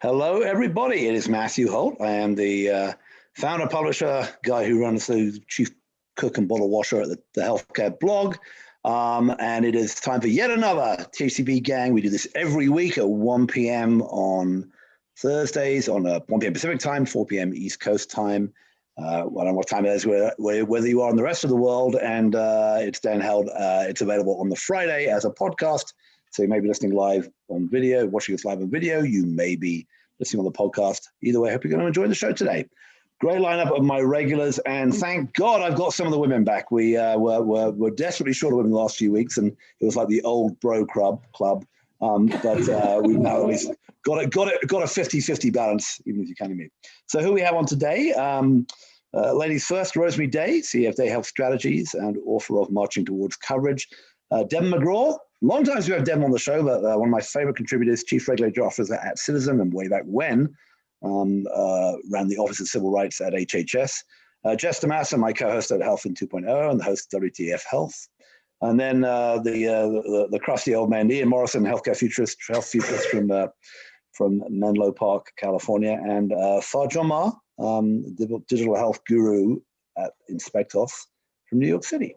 Hello, everybody. It is Matthew Holt. I am the founder, publisher, guy who runs the chief cook and bottle washer at the healthcare blog. And it is time for yet another THCB Gang. We do this every week at 1 p.m. on Thursdays, on 1 p.m. Pacific time, 4 p.m. East Coast time. I don't know what time it is, whether you are in the rest of the world. And it's then held, it's available on the Friday as a podcast. So you may be listening live on video, watching us live on video. You may be listening on the podcast. Either way, I hope you're going to enjoy the show today. Great lineup of my regulars, and thank God I've got some of the women back. We were desperately short of women the last few weeks, and it was like the old bro club. But we've now at least got a 50-50 balance, even if you can't me. So who we have on today? Ladies first, Rosemarie Day, CEO of Day Health Strategies and author of Marching Towards Coverage. Deven McGraw, long time we have Deven on the show, but one of my favorite contributors, Chief Regulatory Officer at Citizen, and way back when, ran the Office of Civil Rights at HHS. Jess DaMassa, my co-host at Health in 2.0 and the host of WTF Health. And then the crusty old man, Ian Morrison, health futurist from Menlo Park, California, and Fard Johnmar, digital health guru at Enspektos from New York City.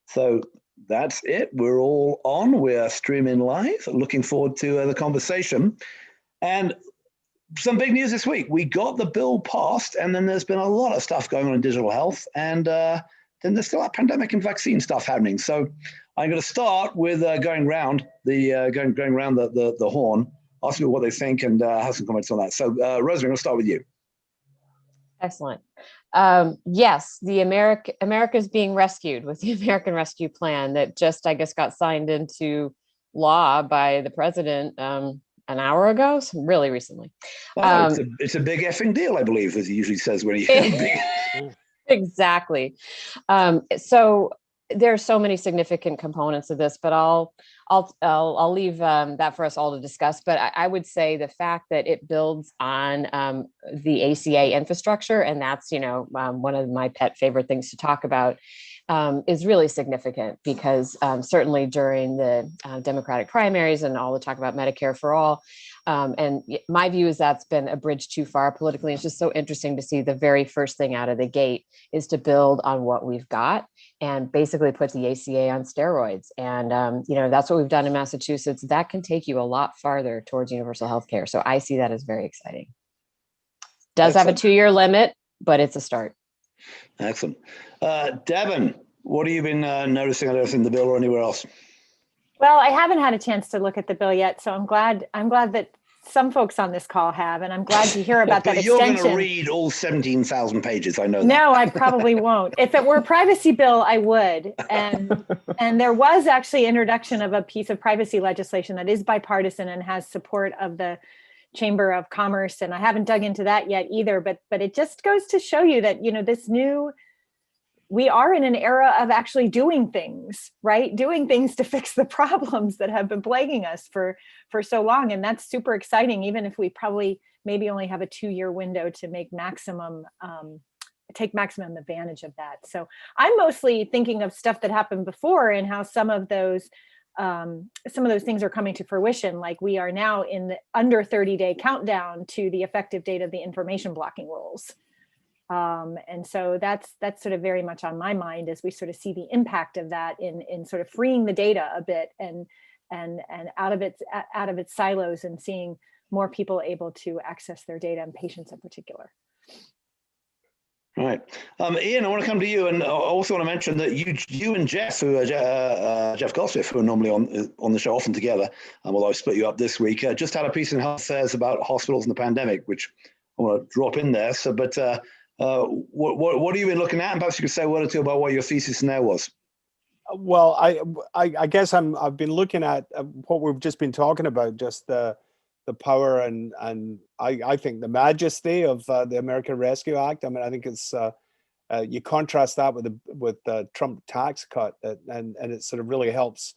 So that's it. We're all on. We're streaming live. Looking forward to the conversation. And some big news this week. We got the bill passed, and then there's been a lot of stuff going on in digital health, and then there's still that pandemic and vaccine stuff happening. So I'm going to start with going round the horn, asking what they think, and have some comments on that. So, Rosemarie, I'm going to start with you. Excellent. Yes, the America's being rescued with the American Rescue Plan that just, I guess, got signed into law by the president an hour ago, so really recently. It's a big effing deal, I believe, as he usually says when he. Exactly. So there are so many significant components of this, but I'll leave that for us all to discuss. But I would say the fact that it builds on the ACA infrastructure, and that's one of my pet favorite things to talk about, is really significant because certainly during the Democratic primaries and all the talk about Medicare for all, and my view is that's been a bridge too far politically. It's just so interesting to see the very first thing out of the gate is to build on what we've got and basically put the ACA on steroids. And, that's what we've done in Massachusetts. That can take you a lot farther towards universal health care. So I see that as very exciting. Does have a 2-year limit, but it's a start. Excellent. Deven, what have you been noticing in the bill or anywhere else? Well, I haven't had a chance to look at the bill yet, so I'm glad that some folks on this call have, and I'm glad to hear about that extension. You're going to read all 17,000 pages, I know that. No, I probably won't. If it were a privacy bill, I would. And there was actually introduction of a piece of privacy legislation that is bipartisan and has support of the Chamber of Commerce, and I haven't dug into that yet either, but it just goes to show you that, we are in an era of actually doing things, right? Doing things to fix the problems that have been plaguing us for so long. And that's super exciting, even if we probably maybe only have a 2-year window to make take maximum advantage of that. So I'm mostly thinking of stuff that happened before and how some of those things are coming to fruition. Like we are now in the under 30-day countdown to the effective date of the information blocking rules. And so that's sort of very much on my mind as we sort of see the impact of that in sort of freeing the data a bit and out of its silos and seeing more people able to access their data, and patients in particular. All right. Ian, I want to come to you, and I also want to mention that you and Jeff, Jeff Goldsmith, who are normally on the show often together, although I split you up this week, just had a piece in Health Affairs about hospitals and the pandemic, which I want to drop in there. So, but what have you been looking at? And perhaps you could say a word or two about what your thesis in there was. Well, I guess I've been looking at what we've just been talking about, just the power and I think the majesty of the American Rescue Act. I mean, I think it's you contrast that with the Trump tax cut, and it sort of really helps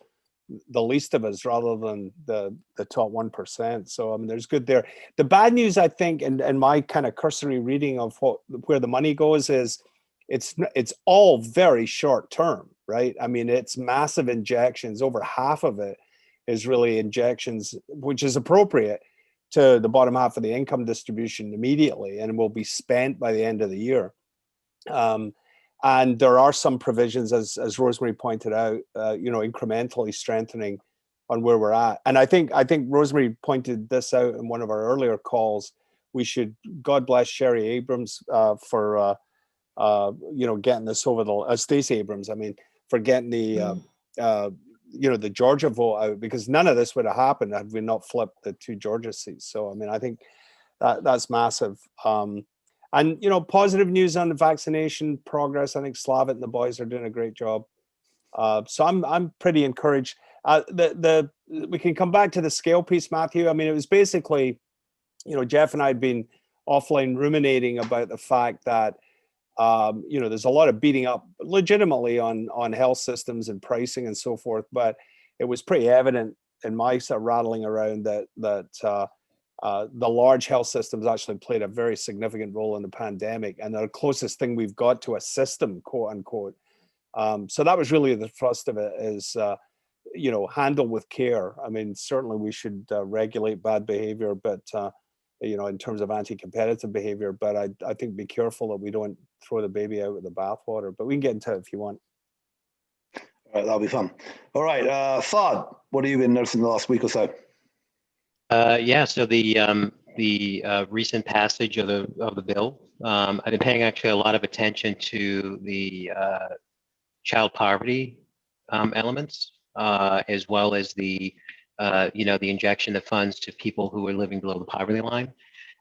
the least of us rather than the top 1%. So I mean, there's good there. The bad news, I think, and my kind of cursory reading of where the money goes is it's all very short term, right? I mean, it's massive injections. Over half of it is really injections, which is appropriate to the bottom half of the income distribution immediately, and will be spent by the end of the year. And there are some provisions, as Rosemarie pointed out, incrementally strengthening on where we're at. And I think Rosemarie pointed this out in one of our earlier calls. We should, God bless Sherry Abrams for getting this over the Stacey Abrams, for getting the the Georgia vote out, because none of this would have happened had we not flipped the 2 Georgia seats. So I think that's massive. And positive news on the vaccination progress. I think Slavit and the boys are doing a great job. So I'm pretty encouraged. We can come back to the scale piece, Matthew. It was basically, Jeff and I had been offline ruminating about the fact that there's a lot of beating up legitimately on health systems and pricing and so forth, but it was pretty evident in my sort of rattling around that the large health systems actually played a very significant role in the pandemic, and the closest thing we've got to a system, quote unquote. So that was really the thrust of it, is handle with care. Certainly we should regulate bad behavior, but in terms of anti-competitive behavior, but I think be careful that we don't throw the baby out with the bathwater. But we can get into it if you want. All right, that'll be fun. All right, Fard, what have you been noticing the last week or so? So the recent passage of the bill, I've been paying actually a lot of attention to the child poverty elements, as well as the injection of funds to people who are living below the poverty line.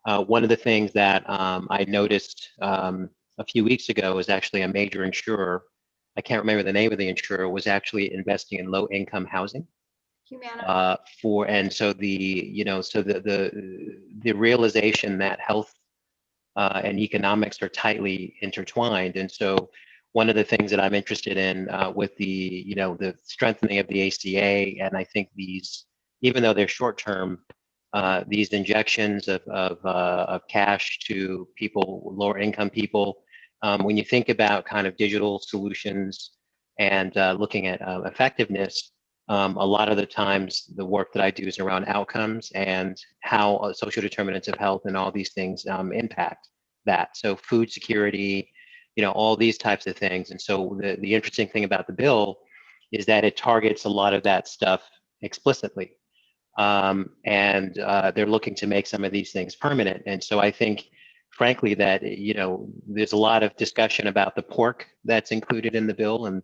One of the things that I noticed a few weeks ago is actually a major insurer, I can't remember the name of the insurer, was actually investing in low-income housing. So the realization that health and economics are tightly intertwined. And so one of the things that I'm interested in with the strengthening of the ACA, and I think these, even though they're short term, these injections of cash to people, lower income people, when you think about kind of digital solutions and looking at effectiveness, a lot of the times the work that I do is around outcomes and how social determinants of health and all these things impact that. So food security, all these types of things. And so the interesting thing about the bill is that it targets a lot of that stuff explicitly. And they're looking to make some of these things permanent. And so I think, frankly, that, there's a lot of discussion about the pork that's included in the bill. And,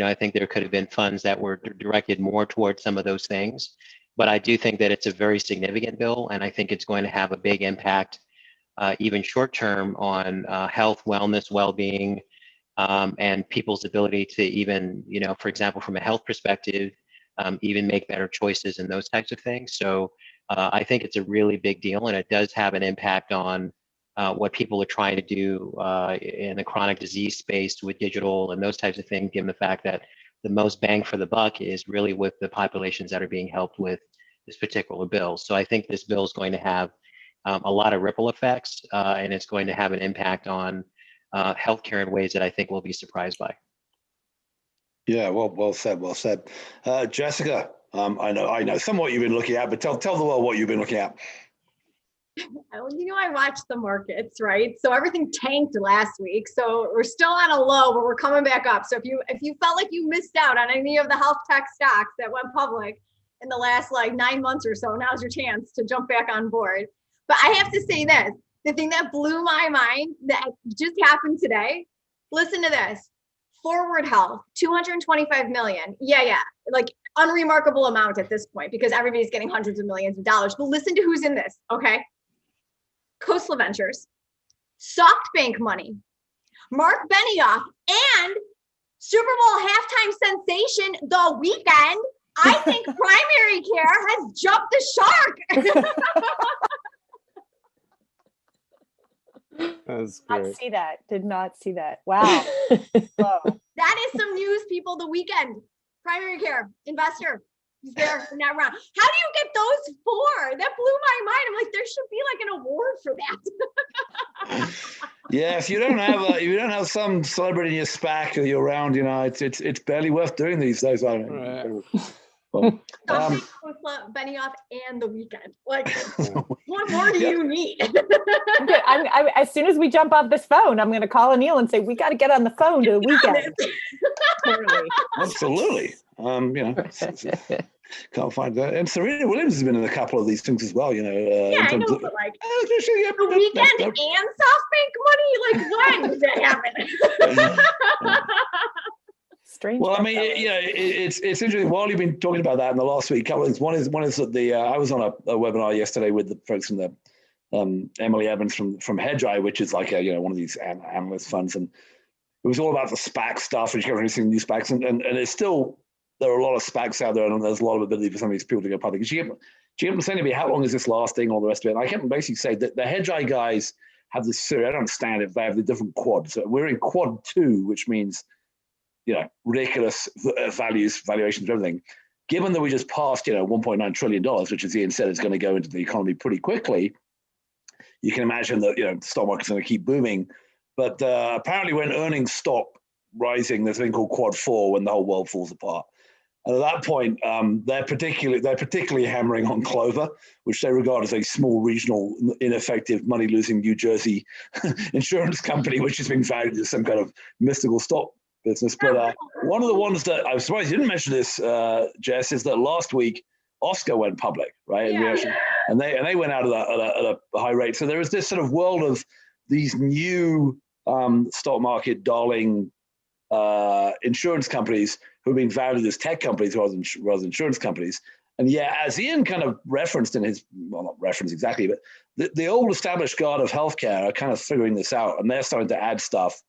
I think there could have been funds that were directed more towards some of those things. But I do think that it's a very significant bill, and I think it's going to have a big impact, even short term, on health, wellness, well-being, and people's ability to even, for example, from a health perspective, even make better choices and those types of things. So I think it's a really big deal, and it does have an impact on what people are trying to do in the chronic disease space with digital and those types of things, given the fact that the most bang for the buck is really with the populations that are being helped with this particular bill. So I think this bill is going to have a lot of ripple effects, and it's going to have an impact on healthcare in ways that I think we'll be surprised by. Yeah, well said. Jessica, I know somewhat you've been looking at, but tell the world what you've been looking at. I watched the markets, right? So everything tanked last week. So we're still on a low, but we're coming back up. So if you felt like you missed out on any of the health tech stocks that went public in the last 9 months or so, now's your chance to jump back on board. But I have to say this, the thing that blew my mind that just happened today, listen to this. Forward Health, 225 million. Yeah. Unremarkable amount at this point because everybody's getting hundreds of millions of dollars. But listen to who's in this, okay? Coastal Ventures, SoftBank money, Mark Benioff, and Super Bowl halftime sensation The Weeknd. I think primary care has jumped the shark. That's great. Did not see that. Wow. That is some news, people. The Weeknd, primary care investor. He's there in that round. How do you get those 4? That blew my mind. I'm like, there should be an award for that. Yeah, if you don't have some celebrity in your SPAC or your round, it's barely worth doing these days. I don't know. Right. Well, Something with Benioff and the weekend. Like, what more do you need? As soon as we jump off this phone, I'm going to call Anil and say, we got to get on the phone to the weekend. Totally. Absolutely. Can't find that. And Serena Williams has been in a couple of these things as well, Yeah, I know, but like the weekend and SoftBank money, like when did that happen? Strange. Well, I mean, it's interesting. While you've been talking about that in the last week, couple of things. One is that I was on a webinar yesterday with the folks from the Emily Evans from Hedgeye, which is like one of these analyst funds, and it was all about the SPAC stuff, and you kept releasing new SPACs, and it's still, there are a lot of SPACs out there, and there's a lot of ability for some of these people to go public. She kept saying to me, how long is this lasting, all the rest of it. And I kept basically saying that the Hedgeye guys have this series. I don't understand if they have the different quads. So we're in quad 2, which means ridiculous valuations, everything. Given that we just passed, $1.9 trillion, which, as Ian said, is going to go into the economy pretty quickly, you can imagine that the stock market's going to keep booming. But apparently, when earnings stop rising, there's a thing called quad 4 when the whole world falls apart. And at that point, they're particularly hammering on Clover, which they regard as a small, regional, ineffective, money-losing New Jersey insurance company, which has been valued as some kind of mystical stock business. But one of the ones that I'm surprised you didn't mention this, Jess, is that last week Oscar went public, right? Yeah. And they went out at a high rate. So there is this sort of world of these new stock market darling insurance companies who have been valued as tech companies rather than insurance companies. And yeah, as Ian kind of referenced in his, well, not referenced exactly, but the old established guard of healthcare are kind of figuring this out, and they're starting to add stuff.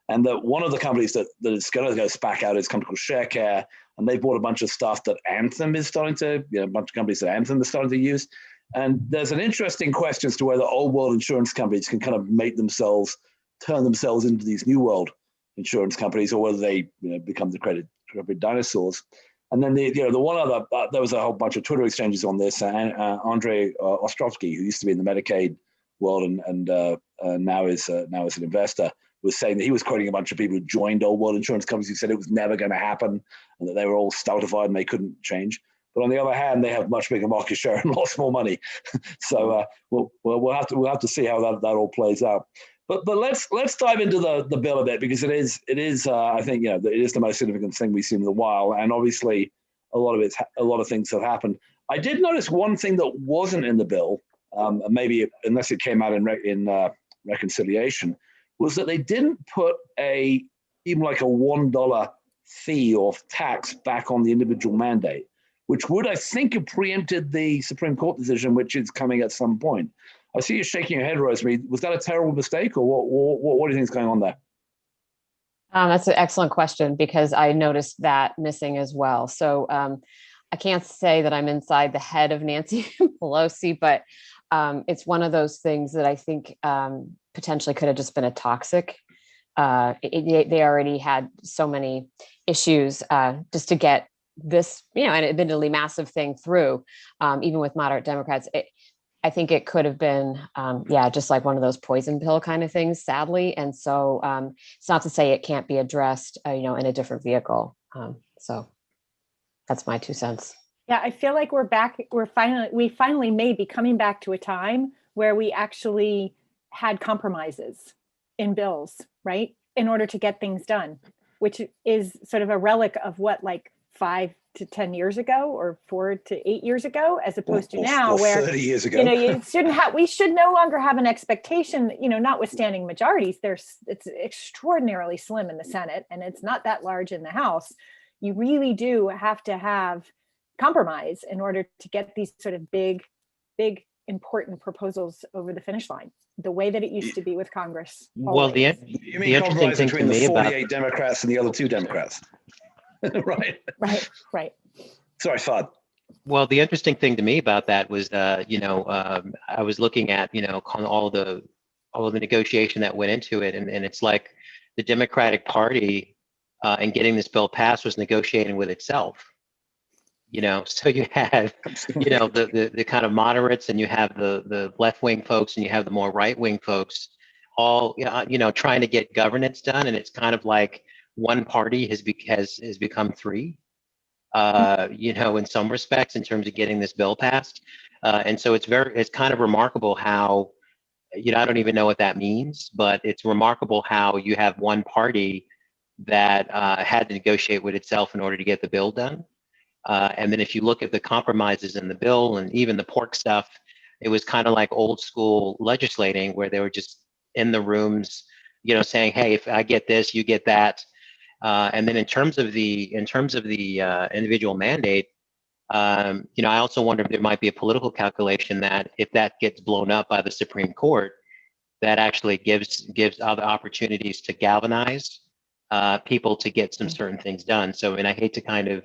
And that one of the companies that is going to go SPAC out is a company called ShareCare, and they bought a bunch of stuff that Anthem is starting to, a bunch of companies that Anthem is starting to use. And there's an interesting question as to whether old world insurance companies can kind of turn themselves into these new world insurance companies, or whether they become the credit dinosaurs. And then the one other, there was a whole bunch of Twitter exchanges on this. Andrei Ostrovsky, who used to be in the Medicaid world and now is an investor, was saying that he was quoting a bunch of people who joined old world insurance companies who said it was never going to happen and that they were all stultified and they couldn't change. But on the other hand, they have much bigger market share and lots more money. So we'll have to see how that all plays out. But let's dive into the bill a bit, because it is I think it is the most significant thing we've seen in a while, and obviously a lot of things have happened. I did notice one thing that wasn't in the bill, maybe unless it came out in reconciliation, was that they didn't put even like a $1 fee or tax back on the individual mandate, which would, I think, have preempted the Supreme Court decision, which is coming at some point. I see you shaking your head, Rosemarie. Was that a terrible mistake, or what do you think is going on there? That's an excellent question, because I noticed that missing as well. So I can't say that I'm inside the head of Nancy Pelosi, but it's one of those things that I think potentially could have just been a toxic. They already had so many issues just to get this, an admittedly massive thing through, even with moderate Democrats. I think it could have been, just like one of those poison pill kind of things, sadly. And so it's not to say it can't be addressed, in a different vehicle. So that's my 2 cents. Yeah, I feel like we're back. We finally may be coming back to a time where we actually had compromises in bills, right, in order to get things done, which is sort of a relic of what, like 5 to 10 years ago, or 4 to 8 years ago, as opposed to now, where 30 years ago. We should no longer have an expectation, notwithstanding majorities. It's extraordinarily slim in the Senate, and it's not that large in the House. You really do have to have compromise in order to get these sort of big, important proposals over the finish line, the way that it used to be with Congress. Well, you mean compromise between the 48 Democrats and the other 2 Democrats? Right. Sorry, Fard. Well, the interesting thing to me about that was, I was looking at, all the negotiation that went into it, and it's like the Democratic Party and getting this bill passed was negotiating with itself. So you have, the kind of moderates, and you have the left-wing folks, and you have the more right-wing folks, all trying to get governance done, and it's kind of like one party has become 3, in some respects in terms of getting this bill passed. And so it's kind of remarkable how, I don't even know what that means, but it's remarkable how you have one party that had to negotiate with itself in order to get the bill done. And then if you look at the compromises in the bill and even the pork stuff, it was kind of like old school legislating where they were just in the rooms, saying, hey, if I get this, you get that. And then in terms of the individual mandate, I also wonder if there might be a political calculation that if that gets blown up by the Supreme Court, that actually gives other opportunities to galvanize people to get some certain things done. So, I hate to kind of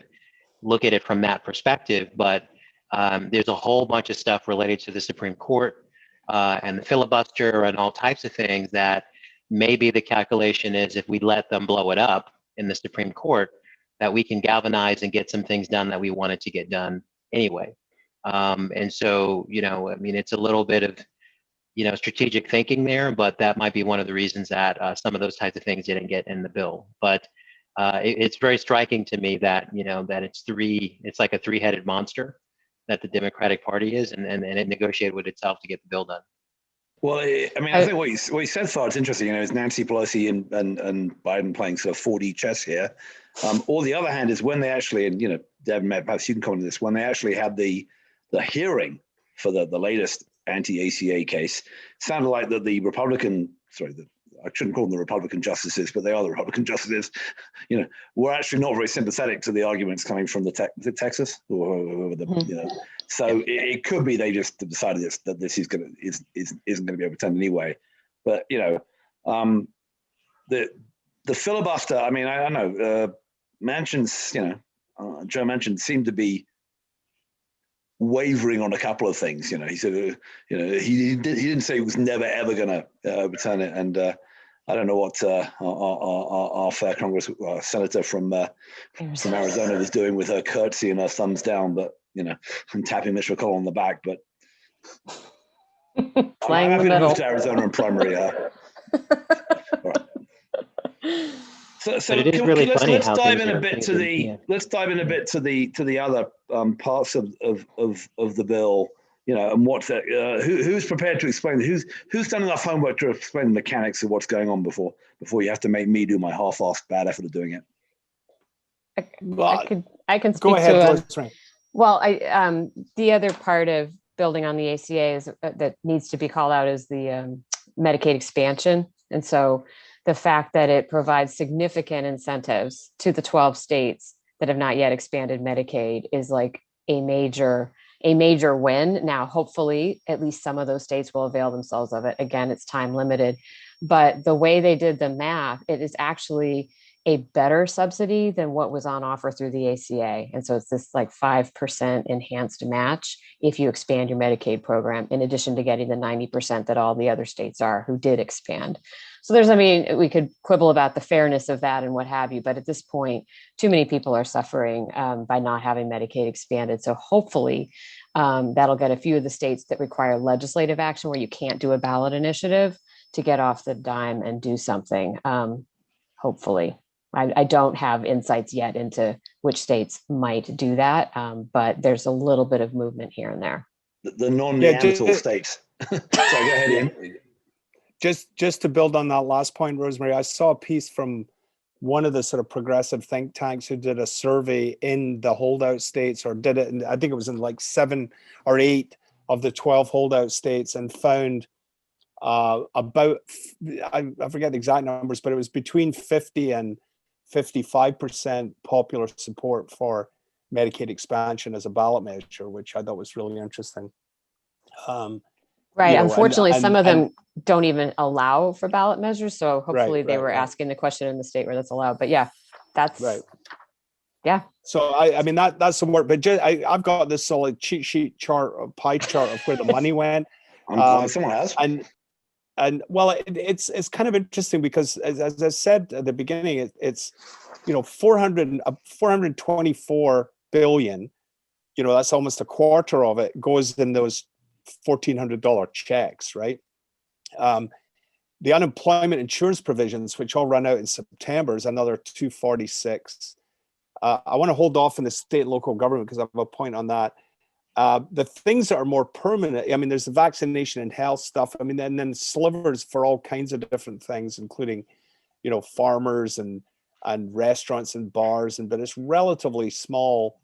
look at it from that perspective, but there's a whole bunch of stuff related to the Supreme Court and the filibuster and all types of things that maybe the calculation is if we let them blow it up in the Supreme Court, that we can galvanize and get some things done that we wanted to get done anyway. And so, it's a little bit of, strategic thinking there, but that might be one of the reasons that some of those types of things didn't get in the bill. But it's very striking to me that, that it's like a three-headed monster that the Democratic Party is, and it negotiated with itself to get the bill done. Well, I think what you said, Fard, is interesting. Is Nancy Pelosi and Biden playing sort of 4D chess here. Or the other hand is when they actually, and Deven, perhaps you can comment on this, when they actually had the hearing for the latest anti-ACA case, sounded like that the Republican, I shouldn't call them the Republican justices, but they are the Republican justices, were actually not very sympathetic to the arguments coming from Texas or so it could be they just decided that this isn't going to be overturned anyway. But the filibuster, I don't know, Manchin's, Joe Manchin seemed to be wavering on a couple of things. He said, he didn't say he was never ever going to overturn it, and I don't know what our fair Congress senator from Arizona was doing with her curtsy and her thumbs down, but I'm tapping Mitch McConnell on the back. But Playing I'm in the happy to middle. move to Arizona in primary. Right. So it is really funny let's how dive things in a are- bit things to are- the yeah. let's dive in a bit to the other parts of the bill, and what's who's prepared to explain, who's done enough homework to explain the mechanics of what's going on before you have to make me do my half-assed bad effort of doing it. I can speak Go ahead, to Rosemarie. well, the other part of building on the ACA is that needs to be called out is the Medicaid expansion, and so the fact that it provides significant incentives to the 12 states that have not yet expanded Medicaid is like a major win. Now, hopefully, at least some of those states will avail themselves of it. Again, it's time limited, but the way they did the math, it is actually a better subsidy than what was on offer through the ACA. And so it's this like 5% enhanced match if you expand your Medicaid program, in addition to getting the 90% that all the other states are who did expand. So we could quibble about the fairness of that and what have you, but at this point, too many people are suffering by not having Medicaid expanded. So hopefully that'll get a few of the states that require legislative action where you can't do a ballot initiative to get off the dime and do something, hopefully. I don't have insights yet into which states might do that, but there's a little bit of movement here and there. The non-Neanderthal states. Sorry, go ahead, Ian. Just to build on that last point, Rosemarie, I saw a piece from one of the sort of progressive think tanks who did a survey in the holdout states, or did it, I think it was in like 7 or 8 of the 12 holdout states, and found about, I forget the exact numbers, but it was between 50 and 55% popular support for Medicaid expansion as a ballot measure, which I thought was really interesting. Right. Unfortunately, some of them don't even allow for ballot measures. So hopefully they were asking the question in the state where that's allowed. But yeah, that's right. Yeah. So I mean that's some work, but I've got this solid cheat sheet chart, or pie chart of where the money went. I'm glad someone has. And well, it's kind of interesting because as I said at the beginning, it's 424 billion. That's almost a quarter of it goes in those $1,400 checks, right? The unemployment insurance provisions, which all run out in September, is another 246. I want to hold off on the state and local government because I have a point on that. The things that are more permanent, I mean, there's the vaccination and health stuff. I mean, and then slivers for all kinds of different things, including, you know, farmers and restaurants and bars, but it's relatively small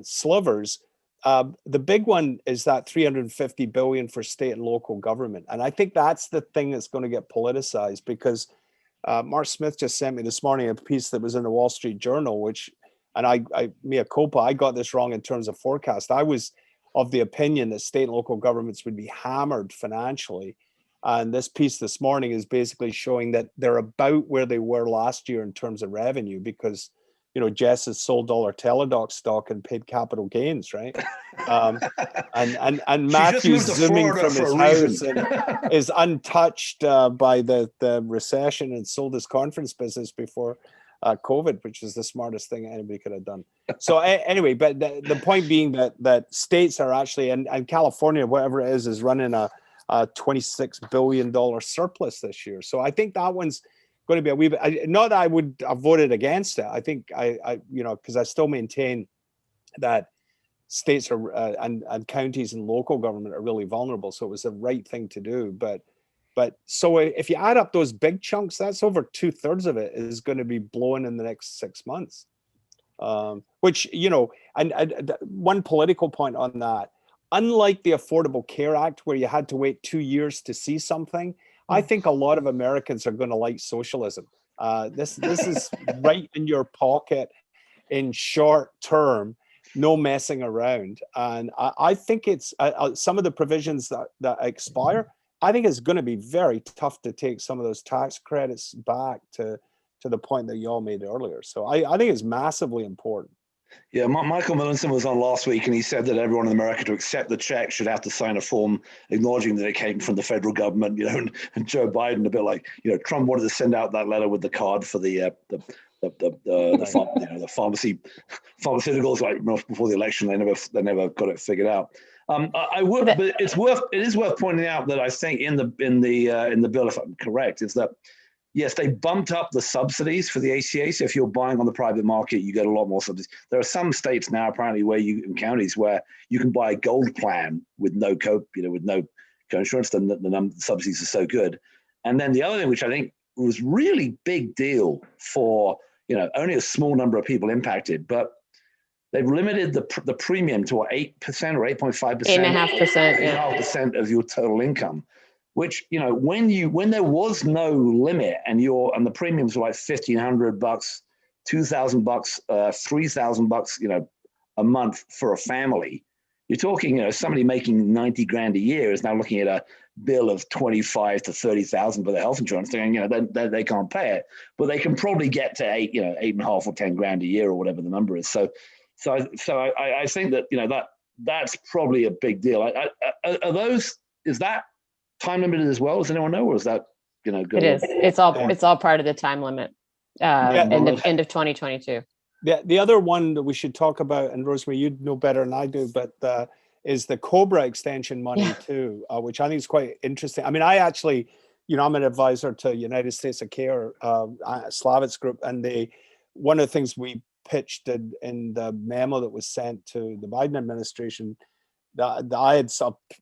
slivers. The big one is that 350 billion for state and local government. And I think that's the thing that's going to get politicized, because Mark Smith just sent me this morning a piece that was in the Wall Street Journal, which, and I mea culpa, I got this wrong in terms of forecast. I was of the opinion that state and local governments would be hammered financially. And this piece this morning is basically showing that they're about where they were last year in terms of revenue, because, you know, Jess has sold all her Teladoc stock and paid capital gains, right? And Matthew's zooming from his house and is untouched by the recession and sold his conference business before COVID, which is the smartest thing anybody could have done. So anyway, but the point being that states are actually, and California, whatever it is running a $26 billion surplus this year. So I think that one's going to be a wee bit, not that I would have voted against it. I think I you know, because I still maintain that states are and counties and local government are really vulnerable. So it was the right thing to do. But so if you add up those big chunks, that's over 2/3 of it is going to be blown in the next 6 months. Which, you know, and one political point on that, unlike the Affordable Care Act, where you had to wait 2 years to see something, I think a lot of Americans are going to like socialism. This is right in your pocket in short term, no messing around. And I think it's some of the provisions that expire, I think it's going to be very tough to take some of those tax credits back to the point that you all made earlier. So I think it's massively important. Yeah, Michael Millinson was on last week, and he said that everyone in America to accept the check should have to sign a form acknowledging that it came from the federal government. You know, and Joe Biden, a bit like, you know, Trump wanted to send out that letter with the card for the pharmaceuticals like before the election. They never got it figured out. I would, but it is worth pointing out that I think in the bill, if I'm correct, is that yes, they bumped up the subsidies for the ACA. So if you're buying on the private market, you get a lot more subsidies. There are some states now, apparently, in counties where you can buy a gold plan with no co-insurance. The subsidies are so good. And then the other thing, which I think was really big deal for, you know, only a small number of people impacted, but they've limited the premium to 8% or 8.5%, 8.5%, yeah, 8.5% of your total income. Which, you know, when there was no limit and the premiums were like $1,500, $2,000, $3,000, you know, a month for a family, you're talking, you know, somebody making 90 grand a year is now looking at a bill of 25 to 30,000 for their health insurance, thinking, you know, they can't pay it, but they can probably get to 8.5 or 10 grand a year or whatever the number is. So I think that, you know, that's probably a big deal. Is that time limited as well? Does anyone know, or is that, you know, good? It is. It's all part of the time limit. End of 2022. Yeah, the other one that we should talk about, and Rosemarie, you'd know better than I do, but is the Cobra Extension money too, which I think is quite interesting. I mean, I actually, you know, I'm an advisor to United States of Care, Slavitz Group, and one of the things we pitched in the memo that was sent to the Biden administration that I had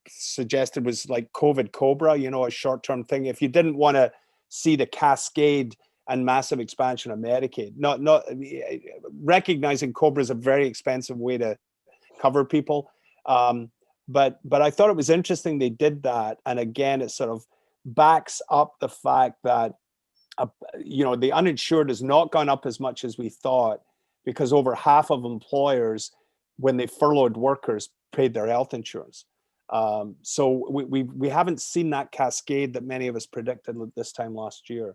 suggested was like COVID Cobra, you know, a short-term thing. If you didn't want to see the cascade and massive expansion of Medicaid, not recognizing Cobra is a very expensive way to cover people. But I thought it was interesting they did that. And again, it sort of backs up the fact that, you know, the uninsured has not gone up as much as we thought, because over half of employers, when they furloughed workers, paid their health insurance. So we haven't seen that cascade that many of us predicted this time last year.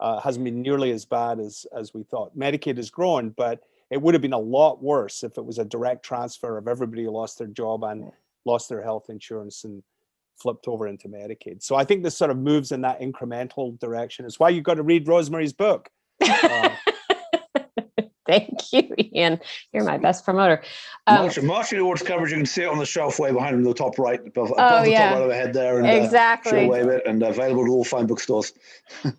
Hasn't been nearly as bad as we thought. Medicaid has grown, but it would have been a lot worse if it was a direct transfer of everybody who lost their job and lost their health insurance and flipped over into Medicaid. So I think this sort of moves in that incremental direction. It's why you've got to read Rosemarie's book. Thank you, Ian. You're my best promoter. Marching awards coverage, you can see it on the shelf way behind him, the top right, above the top right overhead there. And, exactly. She'll wave it, and available to all fine bookstores.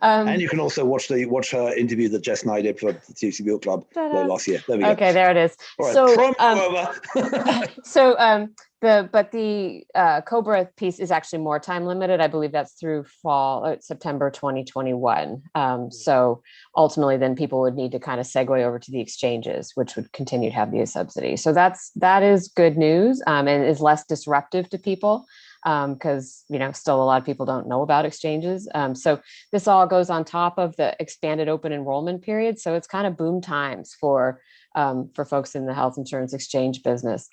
And you can also watch her interview that Jess and I did for the THCB Book Club last year. There we go. Okay, there it is. All right, So, over. the Cobra piece is actually more time limited. I believe that's through September 2021. So ultimately, then people would need to kind of segue over to the exchanges, which would continue to have the subsidy. So that is good news, and is less disruptive to people, because still a lot of people don't know about exchanges. So this all goes on top of the expanded open enrollment period. So it's kind of boom times for folks in the health insurance exchange business.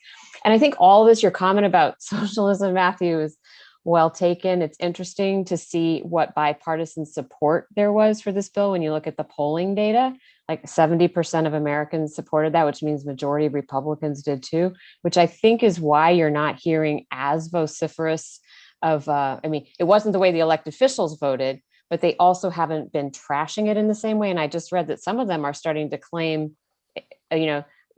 And I think all of this, your comment about socialism, Matthew, is well taken. It's interesting to see what bipartisan support there was for this bill when you look at the polling data. Like 70% of Americans supported that, which means majority of Republicans did too, which I think is why you're not hearing as vociferous of, it wasn't the way the elected officials voted, but they also haven't been trashing it in the same way. And I just read that some of them are starting to claim,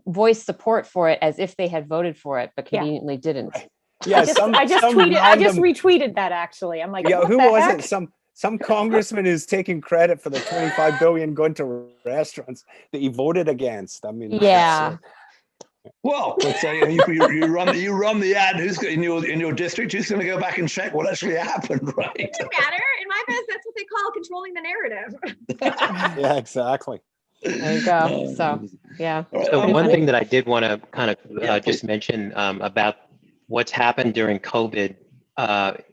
voice support for it as if they had voted for it, but conveniently didn't. Yeah, I just retweeted that actually. I'm like, who was it? Some congressman who's taking credit for the 25 billion going to restaurants that he voted against. I mean, yeah. Well, let's say you run the ad. Who's in your district? Who's going to go back and check what actually happened, right? It doesn't matter. In my business, that's what they call controlling the narrative. Yeah, exactly. There you go. So, yeah. So one thing that I did want to kind of just mention about what's happened during COVID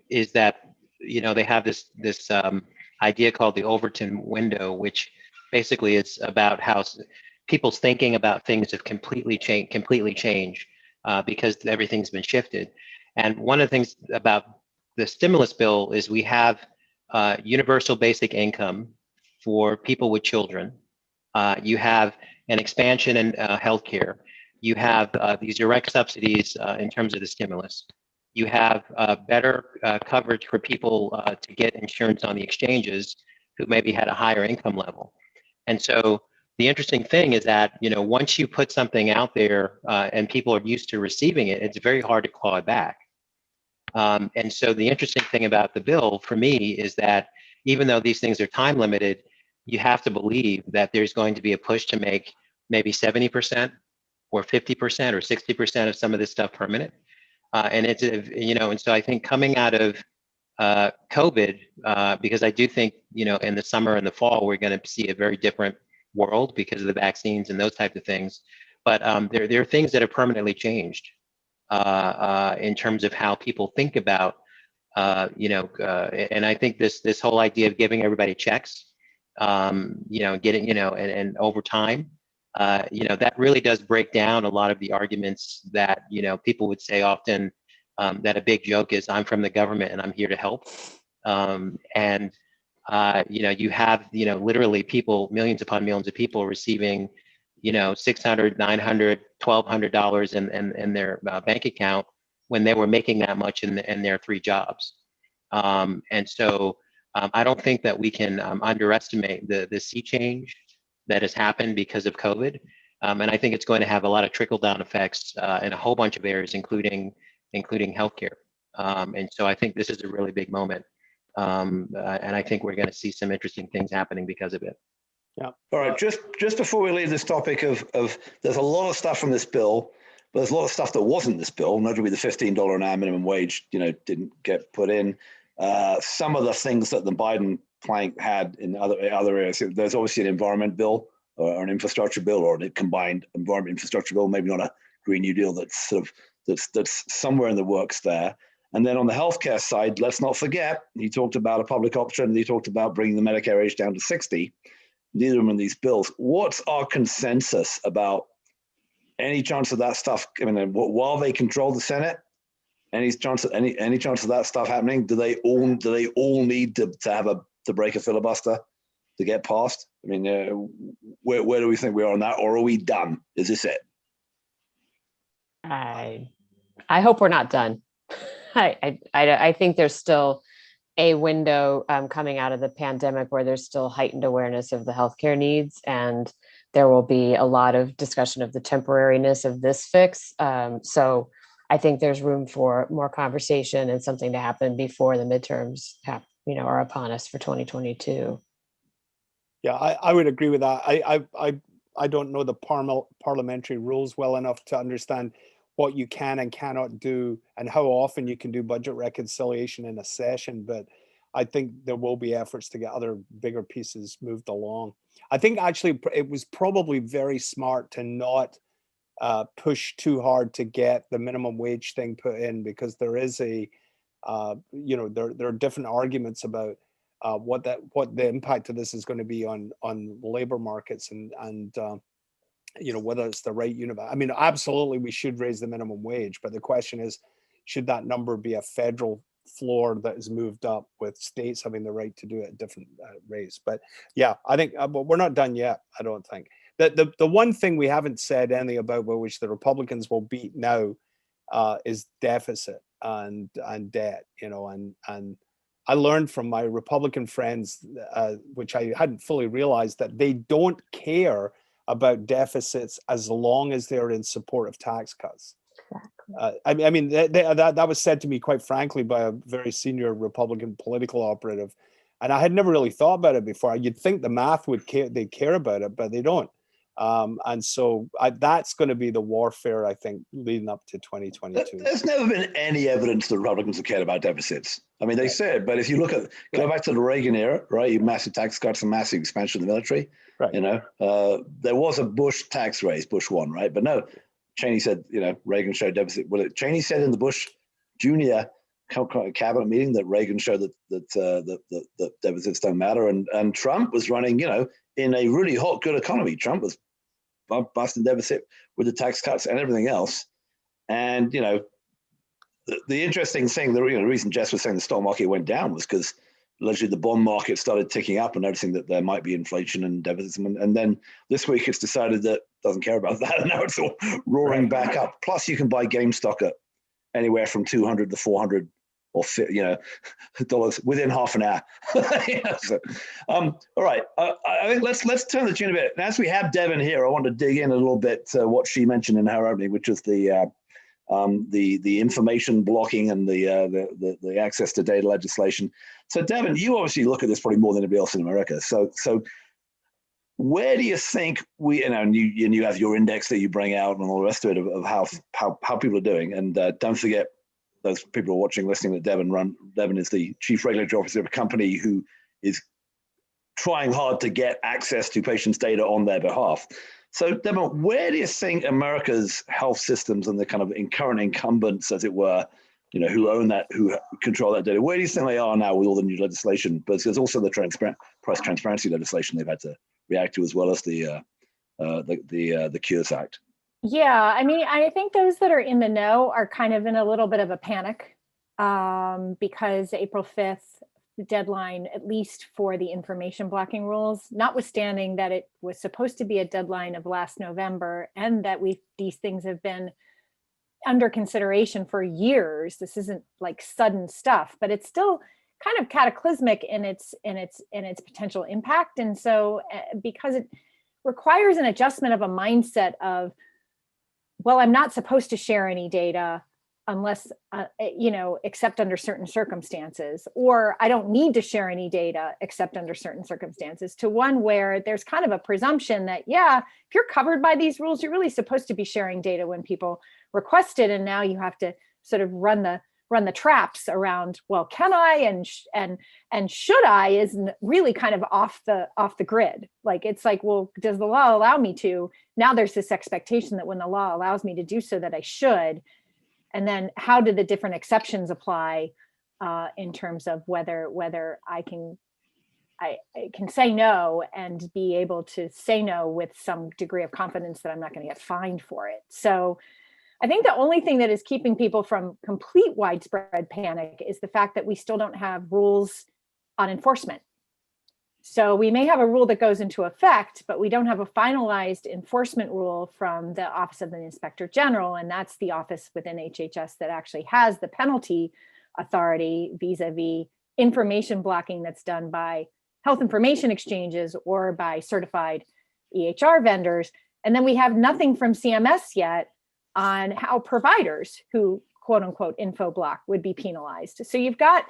is that, they have this idea called the Overton window, which basically is about how people's thinking about things have completely changed because everything's been shifted. And one of the things about the stimulus bill is we have universal basic income for people with children. You have an expansion in healthcare. You have these direct subsidies in terms of the stimulus. You have better coverage for people to get insurance on the exchanges who maybe had a higher income level. And so the interesting thing is that, once you put something out there and people are used to receiving it, it's very hard to claw it back. And so the interesting thing about the bill for me is that even though these things are time limited, you have to believe that there's going to be a push to make maybe 70% or 50% or 60% of some of this stuff permanent. And it's, and so I think coming out of COVID, because I do think, in the summer and the fall, we're going to see a very different world because of the vaccines and those types of things. But there are things that have permanently changed in terms of how people think about, and I think this whole idea of giving everybody checks, getting, and over time, that really does break down a lot of the arguments that, people would say often that a big joke is I'm from the government and I'm here to help. You have, literally people, millions upon millions of people receiving, $600, $900, $1,200 in their bank account when they were making that much in their 3 jobs. And so I don't think that we can underestimate the sea change that has happened because of COVID. And I think it's going to have a lot of trickle down effects in a whole bunch of areas, including healthcare. And so I think this is a really big moment. And I think we're going to see some interesting things happening because of it. Yeah. All right. Just before we leave this topic of there's a lot of stuff from this bill, but there's a lot of stuff that wasn't this bill. Notably, the $15 an hour minimum wage, didn't get put in. Some of the things that the Biden plank had in other areas. There's obviously an environment bill or an infrastructure bill or a combined environment infrastructure bill, maybe not a Green New Deal that's somewhere in the works there. And then on the healthcare side, let's not forget, he talked about a public option and he talked about bringing the Medicare age down to 60. Neither of them in these bills. What's our consensus about any chance of that stuff? I mean, while they control the Senate, any chance of that stuff happening? Do they all need to have to break a filibuster to get passed? I mean, where do we think we are on that, or are we done? Is this it? I hope we're not done. I think there's still a window coming out of the pandemic where there's still heightened awareness of the healthcare needs, and there will be a lot of discussion of the temporariness of this fix. So I think there's room for more conversation and something to happen before the midterms are upon us for 2022. Yeah, I would agree with that. I don't know the parliamentary rules well enough to understand what you can and cannot do and how often you can do budget reconciliation in a session, but I think there will be efforts to get other bigger pieces moved along. I think actually it was probably very smart to not push too hard to get the minimum wage thing put in, because there is there are different arguments about what the impact of this is going to be on labor markets and whether it's the right unit. I mean, absolutely, we should raise the minimum wage, but the question is, should that number be a federal floor that is moved up with states having the right to do it at different rates? But yeah, I think but we're not done yet. I don't think that the one thing we haven't said anything about, but which the Republicans will beat now, is deficit and debt. And I learned from my Republican friends, which I hadn't fully realized, that they don't care about deficits as long as they're in support of tax cuts. I mean, that was said to me, quite frankly, by a very senior Republican political operative, and I had never really thought about it before. You'd think the math would care, they care about it, but they don't. And so that's going to be the warfare, I think, leading up to 2022. There's never been any evidence that Republicans have cared about deficits. I mean, they said, but if you go back to the Reagan era, right, massive tax cuts and massive expansion of the military, right. There was a Bush tax raise, Bush 1, right? But no, Cheney said, Reagan showed deficit. Well, Cheney said in the Bush Jr. cabinet meeting that Reagan showed that deficits don't matter. And Trump was running, in a really hot, good economy. Trump was busting deficit with the tax cuts and everything else. And, the interesting thing, the reason Jess was saying the stock market went down was because allegedly the bond market started ticking up and noticing that there might be inflation and deficits. And then this week it's decided that it doesn't care about that. And now it's all roaring back up. Plus you can buy GameStop at anywhere from 200 to 400 or dollars within half an hour. All right. I think let's turn the tune a bit. And as we have Deven here, I want to dig in a little bit to what she mentioned in her opening, which is the information blocking and the access to data legislation. So Deven, you obviously look at this probably more than anybody else in America. So where do you think and you have your index that you bring out and all the rest of it of how people are doing. And don't forget, those people who are watching, listening, that Deven is the chief regulatory officer of a company who is trying hard to get access to patients' data on their behalf. So, Deven, where do you think America's health systems and the kind of current incumbents, as it were, who own that, who control that data, where do you think they are now with all the new legislation? But there's also the price transparency legislation they've had to react to, as well as the Cures Act. Yeah, I mean, I think those that are in the know are kind of in a little bit of a panic because April 5th, the deadline, at least for the information blocking rules, notwithstanding that it was supposed to be a deadline of last November and that these things have been under consideration for years. This isn't like sudden stuff, but it's still kind of cataclysmic in its potential impact. And so because it requires an adjustment of a mindset of, well, I'm not supposed to share any data unless, except under certain circumstances, or I don't need to share any data except under certain circumstances, to one where there's kind of a presumption that, yeah, if you're covered by these rules, you're really supposed to be sharing data when people request it. And now you have to sort of run the traps around, well, can I and should I is really kind of off the grid. Like, it's like, well, does the law allow me to? Now there's this expectation that when the law allows me to do so, that I should. And then how do the different exceptions apply in terms of whether I can say no and be able to say no with some degree of confidence that I'm not going to get fined for it. So I think the only thing that is keeping people from complete widespread panic is the fact that we still don't have rules on enforcement. So we may have a rule that goes into effect, but we don't have a finalized enforcement rule from the Office of the Inspector General. And that's the office within HHS that actually has the penalty authority vis-a-vis information blocking that's done by health information exchanges or by certified EHR vendors. And then we have nothing from CMS yet on how providers who quote unquote info block would be penalized. So you've got,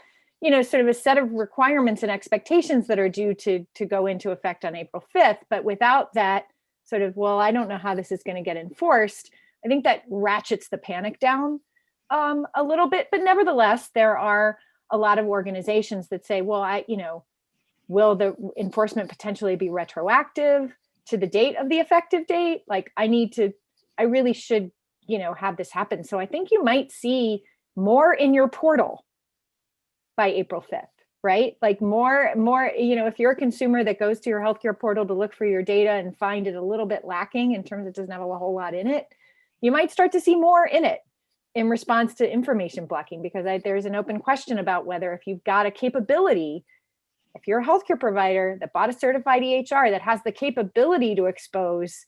sort of a set of requirements and expectations that are due to go into effect on April 5th. But without that sort of, well, I don't know how this is going to get enforced, I think that ratchets the panic down a little bit. But nevertheless, there are a lot of organizations that say, well, will the enforcement potentially be retroactive to the date of the effective date? Like I really should, have this happen. So I think you might see more in your portal by April 5th, right? Like more, if you're a consumer that goes to your healthcare portal to look for your data and find it a little bit lacking in terms of it doesn't have a whole lot in it, you might start to see more in it in response to information blocking, because there's an open question about whether if you've got a capability, if you're a healthcare provider that bought a certified EHR that has the capability to expose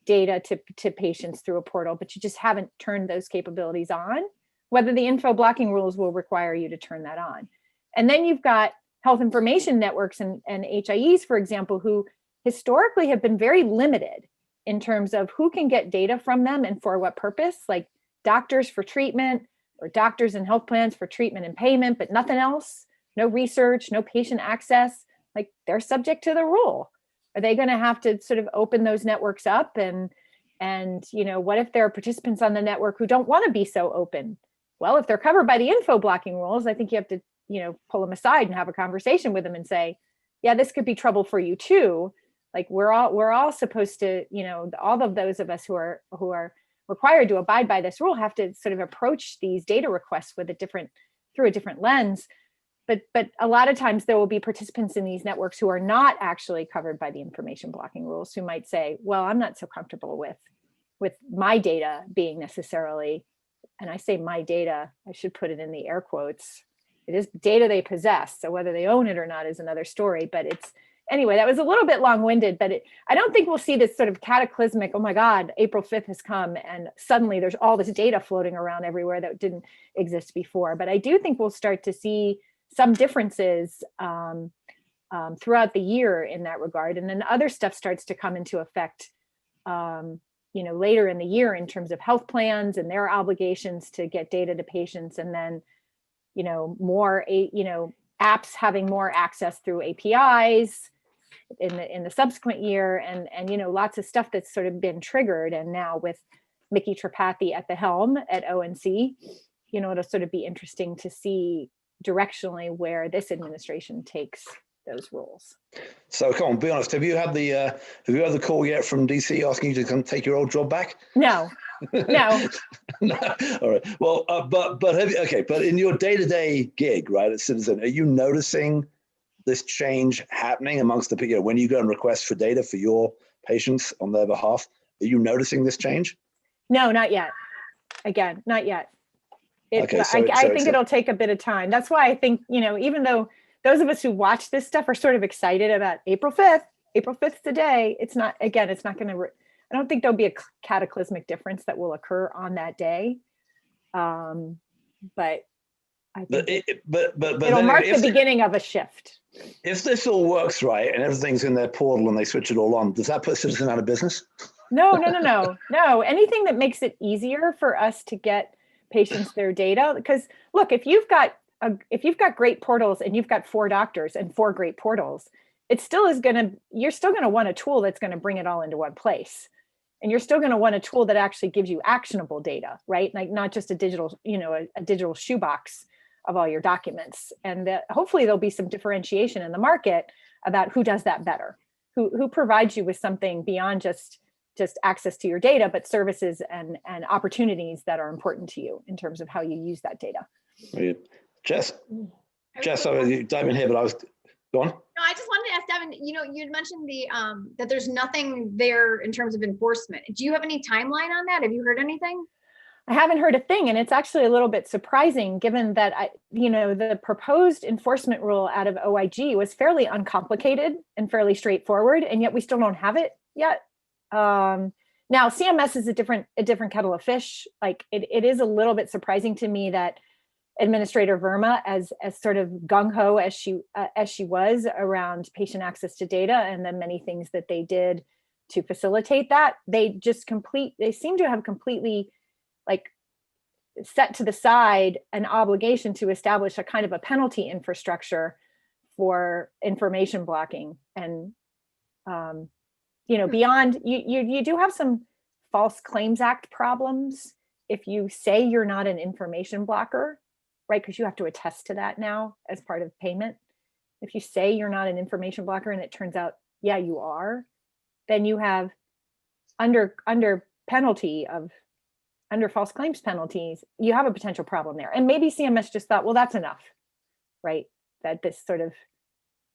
data to patients through a portal, but you just haven't turned those capabilities on, whether the info blocking rules will require you to turn that on. And then you've got health information networks and HIEs, for example, who historically have been very limited in terms of who can get data from them and for what purpose, like doctors for treatment or doctors and health plans for treatment and payment, but nothing else, no research, no patient access. Like they're subject to the rule. Are they going to have to sort of open those networks up? And what if there are participants on the network who don't want to be so open? Well, if they're covered by the info blocking rules, I think you have to, pull them aside and have a conversation with them and say, yeah, this could be trouble for you too. Like we're all supposed to, all of those of us who are required to abide by this rule have to sort of approach these data requests with through a different lens. But a lot of times there will be participants in these networks who are not actually covered by the information blocking rules, who might say, well, I'm not so comfortable with my data being necessarily, and I say my data, I should put it in the air quotes. It is data they possess. So whether they own it or not is another story. But anyway, that was a little bit long-winded, but I don't think we'll see this sort of cataclysmic, oh my God, April 5th has come and suddenly there's all this data floating around everywhere that didn't exist before. But I do think we'll start to see some differences throughout the year in that regard. And then other stuff starts to come into effect later in the year in terms of health plans and their obligations to get data to patients, and then more apps having more access through APIs in the subsequent year, and lots of stuff that's sort of been triggered. And now with Mickey Tripathi at the helm at ONC, it'll sort of be interesting to see directionally where this administration takes those rules. So come on, be honest. Have you had the call yet from DC asking you to come take your old job back? No. No. All right. Well, but in your day-to-day gig, right, as Citizen, are you noticing this change happening amongst the people? When you go and request for data for your patients on their behalf, are you noticing this change? No, not yet. Again, not yet. I think it'll take a bit of time. That's why I think, even though those of us who watch this stuff are sort of excited about April 5th today, it's not going to, I don't think there'll be a cataclysmic difference that will occur on that day. But I think it'll mark the beginning of a shift. If this all works right and everything's in their portal and they switch it all on, does that put Citizen out of business? No. Anything that makes it easier for us to get patients their data, because look, if you've got great portals and you've got 4 doctors and 4 great portals, you're still going to want a tool that's going to bring it all into one place. And you're still going to want a tool that actually gives you actionable data, right? Like not just a digital shoebox of all your documents. And that hopefully there'll be some differentiation in the market about who does that better, who provides you with something beyond just access to your data, but services and opportunities that are important to you in terms of how you use that data. Jess, I was diving here, but I was go on. No, I just wanted to ask Deven, you'd mentioned that there's nothing there in terms of enforcement. Do you have any timeline on that? Have you heard anything? I haven't heard a thing, and it's actually a little bit surprising given that the proposed enforcement rule out of OIG was fairly uncomplicated and fairly straightforward, and yet we still don't have it yet. Now CMS is a different kettle of fish. Like it is a little bit surprising to me that Administrator Verma, as sort of gung-ho as she was around patient access to data, and the many things that they did to facilitate that. They seem to have completely like set to the side an obligation to establish a kind of a penalty infrastructure for information blocking. And beyond, you do have some False Claims Act problems if you say you're not an information blocker, right? Because you have to attest to that now as part of payment. If you say you're not an information blocker and it turns out, yeah, you are, then you have under false claims penalties, you have a potential problem there. And maybe CMS just thought, well, that's enough, right? That this sort of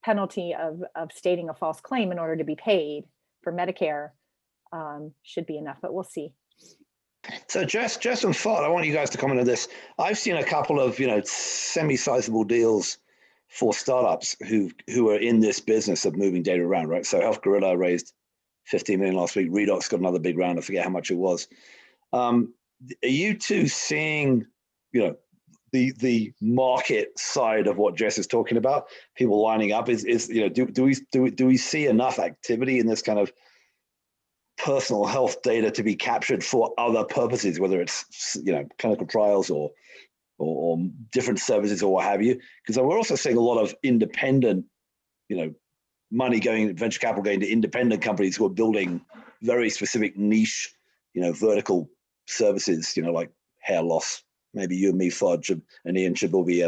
penalty of stating a false claim in order to be paid for Medicare should be enough, but we'll see. So Jess and Fard, I want you guys to comment on this. I've seen a couple of, semi-sizable deals for startups who are in this business of moving data around, right? So Health Gorilla raised 15 million last week. Redox got another big round. I forget how much it was. Are you two seeing, the market side of what Jess is talking about? People lining up. Do we see enough activity in this kind of personal health data to be captured for other purposes, whether it's clinical trials or different services or what have you? Because we're also seeing a lot of independent, money going, venture capital going to independent companies who are building very specific niche, vertical services, like hair loss. Maybe you and me, Fard, and Ian should all be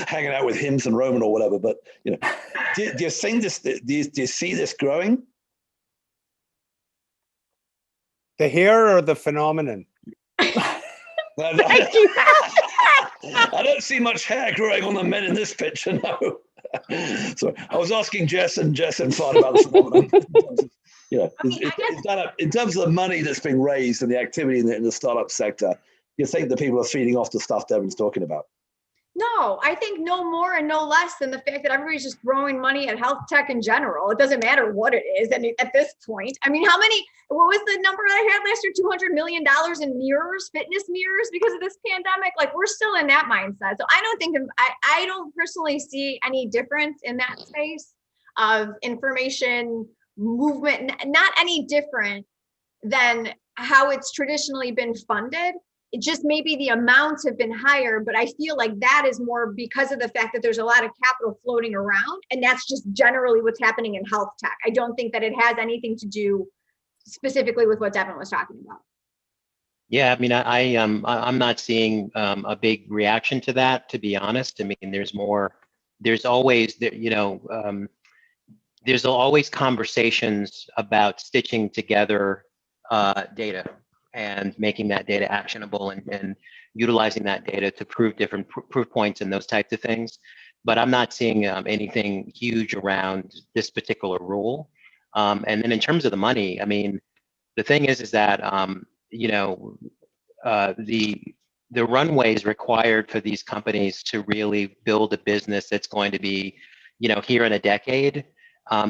hanging out with Hims and Roman or whatever. But do you see this? Do you see this growing? The hair or the phenomenon? I don't see much hair growing on the men in this picture, no. So I was asking Jess and Fard about the phenomenon. In terms of the money that's being raised and the activity in the startup sector, you think the people are feeding off the stuff Devin's talking about? No, I think no more and no less than the fact that everybody's just throwing money at health tech in general. It doesn't matter what it is. And at this point, I mean, what was the number I had last year? $200 million in mirrors, fitness mirrors because of this pandemic. Like, we're still in that mindset. So I don't personally see any difference in that space of information movement, not any different than how it's traditionally been funded. It just maybe the amounts have been higher, but I feel like that is more because of the fact that there's a lot of capital floating around, and that's just generally what's happening in health tech. I don't think that it has anything to do specifically with what Deven was talking about. Yeah, I mean, I'm not seeing a big reaction to that, to be honest. I mean, there's always conversations about stitching together data and making that data actionable and utilizing that data to prove different proof points and those types of things. But I'm not seeing anything huge around this particular rule. And then in terms of the money, I mean, the thing is that, the runways required for these companies to really build a business that's going to be, here in a decade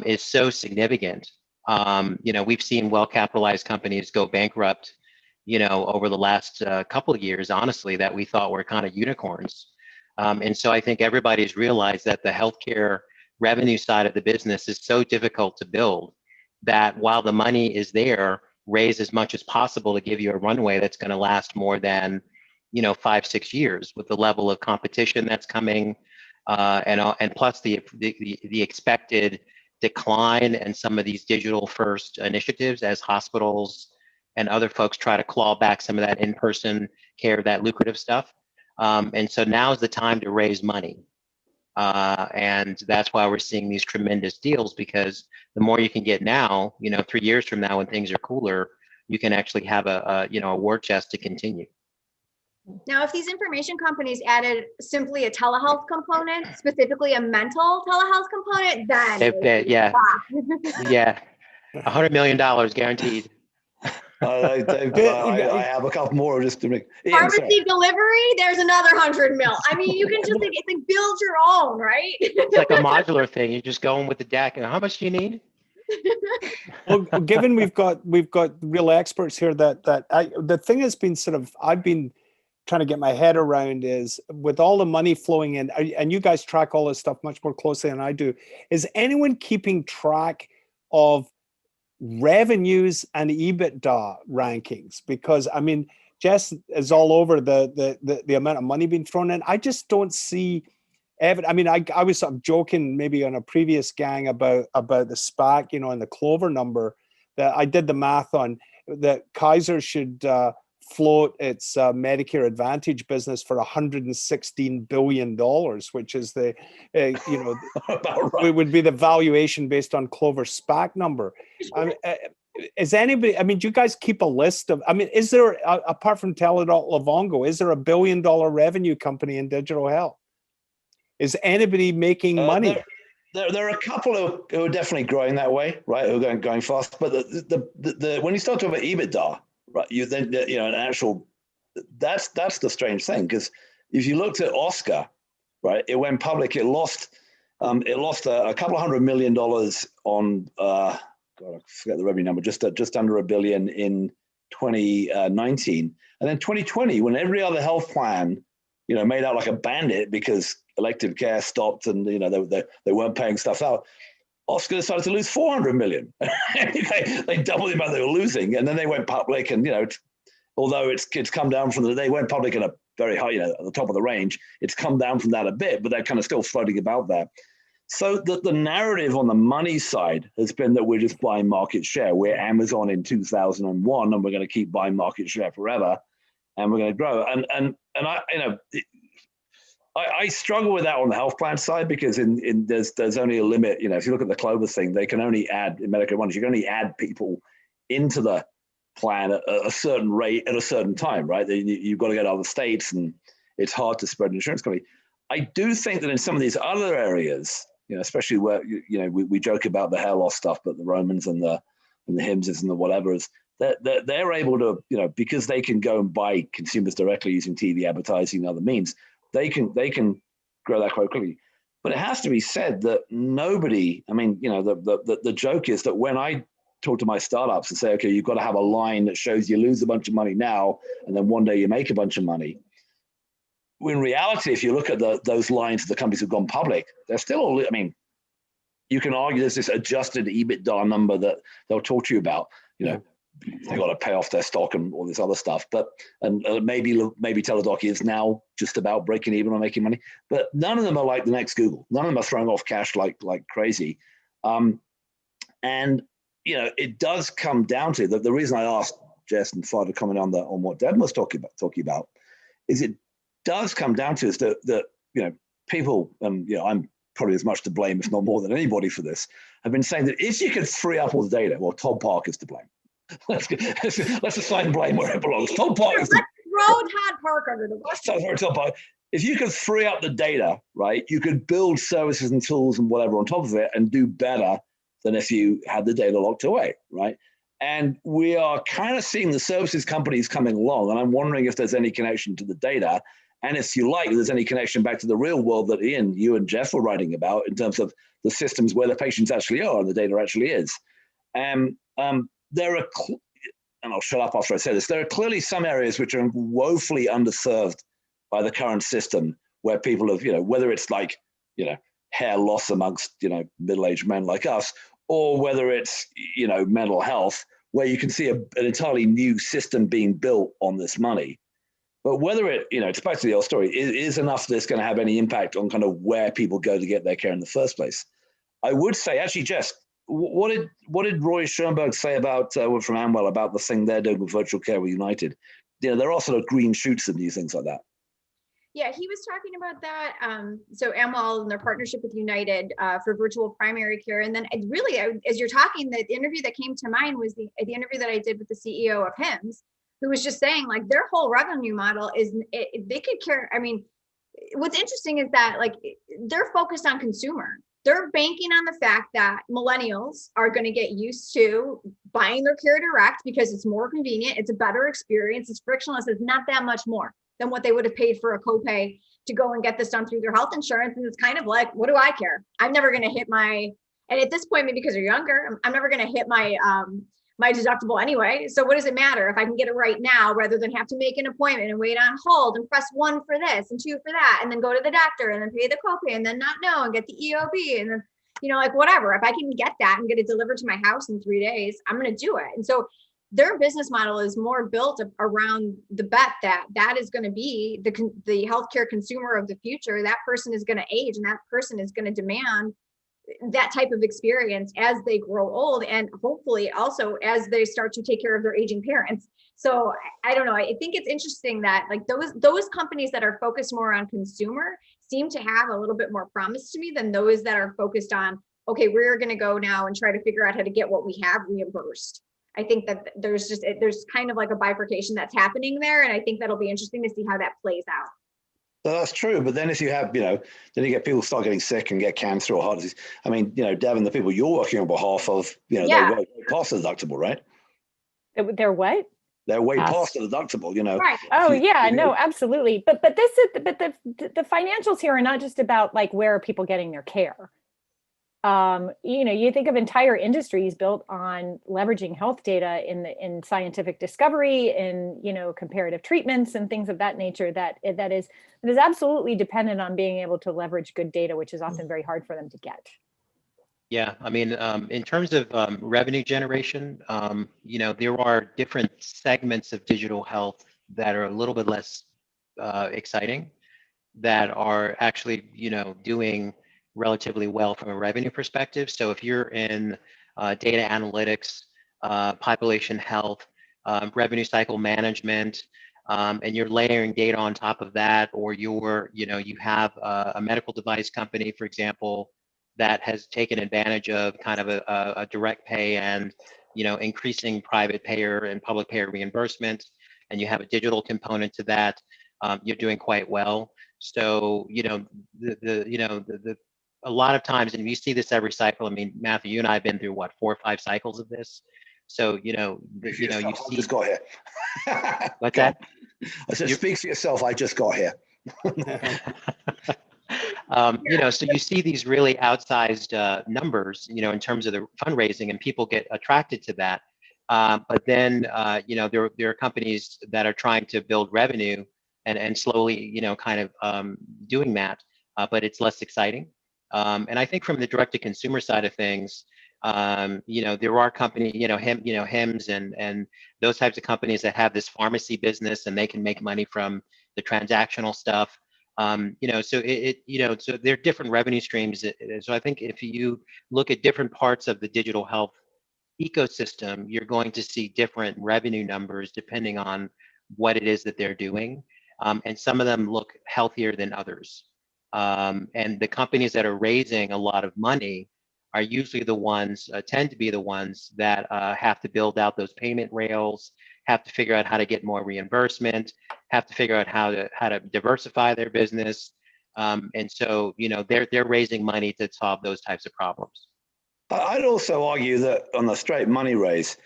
is so significant. We've seen well-capitalized companies go bankrupt, over the last couple of years, honestly, that we thought were kind of unicorns. And so I think everybody's realized that the healthcare revenue side of the business is so difficult to build that while the money is there, raise as much as possible to give you a runway that's going to last more than, 5-6 years with the level of competition that's coming, and plus the expected decline in some of these digital first initiatives as hospitals and other folks try to claw back some of that in-person care, that lucrative stuff. And so now is the time to raise money. And that's why we're seeing these tremendous deals, because the more you can get now, 3 years from now when things are cooler, you can actually have a war chest to continue. Now, if these information companies added simply a telehealth component, specifically a mental telehealth component, then yeah, $100 million guaranteed. I have a couple more just to make. Pharmacy delivery, there's another 100 mil. I mean, you can just it's like build your own, right? It's like a modular thing. You're just going with the deck. And how much do you need? Well, given we've got real experts here, the thing has been I've been trying to get my head around is with all the money flowing in, and you guys track all this stuff much more closely than I do. Is anyone keeping track of revenues and EBITDA rankings, because I mean, Jess is all over the amount of money being thrown in. I just don't see evidence. I mean, I was sort of joking maybe on a previous gang about the SPAC, you know, and the Clover number that I did the math on, that Kaiser should float its Medicare Advantage business for $116 billion, which is the, you know, right. It would be the valuation based on Clover SPAC number. Is anybody, I mean, do you guys keep a list of, I mean, is there, apart from Teladoc Livongo, is there a $1 billion revenue company in digital health? Is anybody making money? There are a couple who are definitely growing that way, right? Who are going fast. But the when you start talking about EBITDA, right, you then, you know, an actual, that's the strange thing, because if you looked at Oscar, right, it went public, it lost a couple of $100 million on God, I forget the revenue number, just under $1 billion in 2019, and then 2020, when every other health plan, you know, made out like a bandit because elective care stopped and, you know, they weren't paying stuff out, Oscar decided to lose $400 million. they doubled the amount they were losing, and then they went public. And, you know, although it's come down from they went public in a very high, you know, at the top of the range, it's come down from that a bit, but they're kind of still floating about there. So the narrative on the money side has been that we're just buying market share. We're Amazon in 2001, and we're going to keep buying market share forever, and we're going to grow. And I, you know, I struggle with that on the health plan side, because there's only a limit. You know, if you look at the Clover thing, they can only add, in Medicare Advantage, you can only add people into the plan at a certain rate at a certain time, right? You've got to go to other states, and it's hard to spread an insurance company. I do think that in some of these other areas, you know, especially where, you know, we joke about the hair loss stuff, but the Romans and the Himses and the whatevers, they're able to, you know, because they can go and buy consumers directly using TV advertising and other means, they can grow that quite quickly. But it has to be said that nobody, I mean, you know, the joke is that when I talk to my startups and say, okay, you've got to have a line that shows you lose a bunch of money now, and then one day you make a bunch of money. In reality, if you look at those lines of the companies who've gone public, they're still, I mean, you can argue there's this adjusted EBITDA number that they'll talk to you about, you know, they got to pay off their stock and all this other stuff. But, and maybe Teladoc is now just about breaking even or making money, but none of them are like the next Google. None of them are throwing off cash like crazy. And, you know, it does come down to the reason I asked Jess and Fard to comment on what Deven was talking about is it does come down to is that you know, people, and you know, I'm probably as much to blame, if not more than anybody for this, have been saying that if you could free up all the data, well, Todd Parker's to blame. Let's assign blame where it belongs. Todd Parker's to throw Todd Parker under the bus. If you could free up the data, right, you could build services and tools and whatever on top of it and do better than if you had the data locked away, right? And we are kind of seeing the services companies coming along, and I'm wondering if there's any connection to the data. And if you like, there's any connection back to the real world that Ian, you and Jeff were writing about in terms of the systems where the patients actually are and the data actually is. There are, and I'll shut up after I say this, there are clearly some areas which are woefully underserved by the current system, where people have, you know, whether it's like, you know, hair loss amongst, you know, middle-aged men like us, or whether it's, you know, mental health, where you can see an entirely new system being built on this money. But whether it, you know, it's back to the old story, is enough that's going to have any impact on kind of where people go to get their care in the first place. I would say, actually, Jess, what did Roy Schoenberg say about from Amwell about the thing they're doing with virtual care with United? You know, there are sort of green shoots and new things like that. Yeah, he was talking about that. So Amwell and their partnership with United for virtual primary care. And then really, as you're talking, the interview that came to mind was the interview that I did with the CEO of HIMSS, who was just saying like their whole revenue model is they could care. I mean, what's interesting is that like they're focused on consumer. They're banking on the fact that millennials are going to get used to buying their care direct because it's more convenient. It's a better experience. It's frictionless. It's not that much more than what they would have paid for a copay to go and get this done through their health insurance. And it's kind of like, what do I care? I'm never going to hit and at this point, maybe because they're younger, I'm never going to hit my deductible anyway. So what does it matter if I can get it right now rather than have to make an appointment and wait on hold and press 1 for this and 2 for that, and then go to the doctor and then pay the copay and then not know and get the EOB. And then like whatever, if I can get that and get it delivered to my house in 3 days, I'm going to do it. And so their business model is more built around the bet that is going to be the healthcare consumer of the future. That person is going to age, and that person is going to demand that type of experience as they grow old, and hopefully also as they start to take care of their aging parents. So I don't know. I think it's interesting that like those companies that are focused more on consumer seem to have a little bit more promise to me than those that are focused on, okay, we're going to go now and try to figure out how to get what we have reimbursed. I think that there's kind of like a bifurcation that's happening there. And I think that'll be interesting to see how that plays out. So that's true. But then if you have, then you get people start getting sick and get cancer or heart disease. I mean, Deven, the people you're working on behalf of, they're way past the deductible, right? They're what? They're way past the deductible, Right. Oh yeah, no, absolutely. But the financials here are not just about like where are people getting their care. You think of entire industries built on leveraging health data in scientific discovery, in comparative treatments and things of that nature. That is absolutely dependent on being able to leverage good data, which is often very hard for them to get. Yeah, I mean, in terms of revenue generation, there are different segments of digital health that are a little bit less exciting, that are actually, doing relatively well from a revenue perspective. So if you're in data analytics, population health, revenue cycle management, and you're layering data on top of that, or you have a medical device company, for example, that has taken advantage of kind of a direct pay and increasing private payer and public payer reimbursement, and you have a digital component to that, you're doing quite well. So a lot of times, and you see this every cycle. I mean, Matthew, you and I have been through 4 or 5 cycles of this. So you see. I just got here. What's that? I said, speak for yourself. I just got here. So you see these really outsized numbers, in terms of the fundraising, and people get attracted to that. But then, there are companies that are trying to build revenue and slowly, kind of doing that, but it's less exciting. And I think from the direct-to-consumer side of things, there are companies, Hims and those types of companies that have this pharmacy business, and they can make money from the transactional stuff. So so there are different revenue streams. So I think if you look at different parts of the digital health ecosystem, you're going to see different revenue numbers depending on what it is that they're doing. And some of them look healthier than others. And the companies that are raising a lot of money are usually the ones, tend to be the ones that have to build out those payment rails, have to figure out how to get more reimbursement, have to figure out how to diversify their business. And so, they're raising money to solve those types of problems. I'd also argue that on the straight money raise,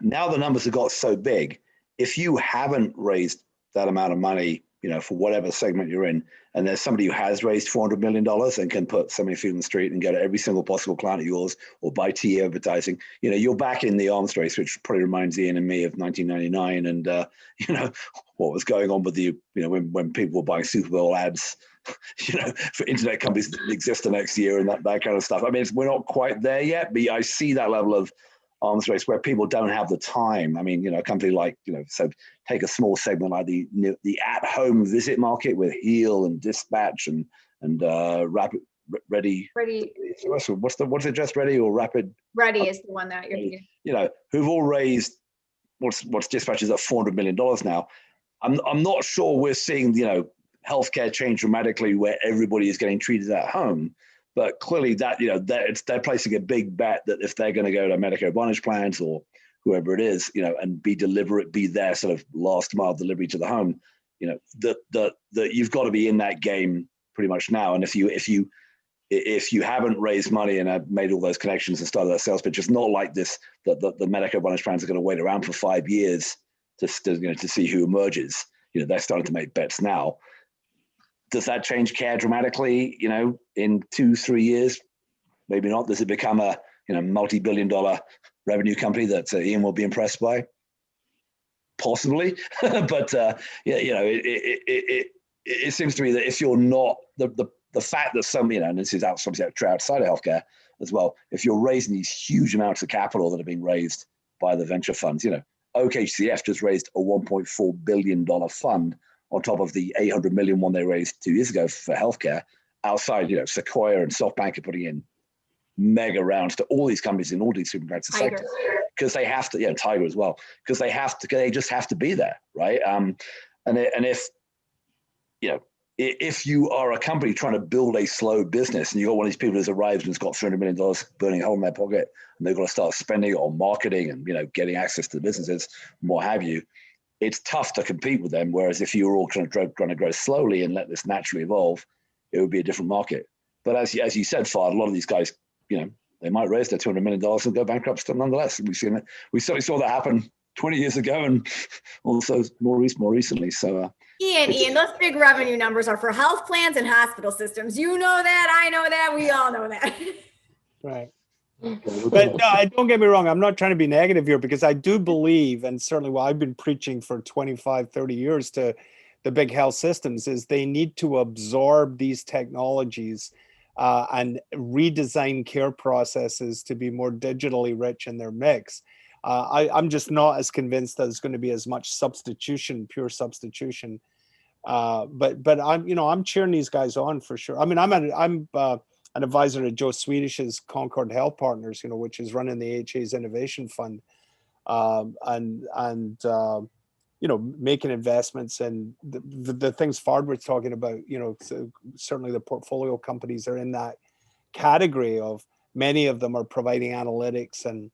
now the numbers have got so big, if you haven't raised that amount of money, for whatever segment you're in, and there's somebody who has raised $400 million and can put so many feet on the street and go to every single possible client of yours or buy TV advertising, you're back in the arms race, which probably reminds Ian and me of 1999 and, what was going on with the, when people were buying Super Bowl ads, for internet companies that exist the next year and that kind of stuff. I mean, we're not quite there yet, but I see that level of arms race where people don't have the time. I mean, a company like, so take a small segment like the at-home visit market with Heal and Dispatch and Rapid Ready. What's it, Just Ready or Rapid? Ready is the one that you're thinking. Who've all raised what's Dispatch is at $400 million now. I'm not sure we're seeing healthcare change dramatically where everybody is getting treated at home. But clearly that, they're placing a big bet that if they're going to go to Medicare Advantage plans or whoever it is, and be their sort of last mile delivery to the home, that you've got to be in that game pretty much now. And if you haven't raised money and have made all those connections and started that sales pitch, it's not like this, that the Medicare Advantage plans are going to wait around for 5 years to see who emerges. They're starting to make bets now. Does that change care dramatically, in 2-3 years? Maybe not. Does it become a multi-billion-dollar revenue company that Ian will be impressed by? Possibly, but it seems to me that if you're not the fact that some and this is obviously outside of healthcare, as well. If you're raising these huge amounts of capital that are being raised by the venture funds, you know, OKCF just raised a $1.4 billion fund on top of the 800 million one they raised 2 years ago for healthcare. Outside, you know, Sequoia and SoftBank are putting in mega rounds to all these companies in all these different kinds of sectors, because they have to, Tiger as well, because they just have to be there, right? And if, you know, if you are a company trying to build a slow business and you got one of these people who's arrived and has got $300 million burning a hole in their pocket, and they've got to start spending it on marketing and, you know, getting access to the businesses and what have you, it's tough to compete with them. Whereas if you were all trying to grow slowly and let this naturally evolve, it would be a different market. But as you said, Fard, a lot of these guys, you know, they might raise their $200 million and go bankrupt still nonetheless. We've seen it. We certainly saw that happen 20 years ago and also more recently. So, Ian, those big revenue numbers are for health plans and hospital systems. You know that, I know that, we all know that. Right. But no, don't get me wrong. I'm not trying to be negative here, because I do believe, and certainly what I've been preaching for 25, 30 years to the big health systems, is they need to absorb these technologies and redesign care processes to be more digitally rich in their mix. I'm just not as convinced that there's going to be as much substitution, pure substitution. But I'm cheering these guys on for sure. I mean, I'm an advisor to Joe Swedish's Concord Health Partners, you know, which is running the AHA's Innovation Fund, and you know, making investments in the things Fard was talking about. You know, so certainly the portfolio companies are in that category of, many of them are providing analytics and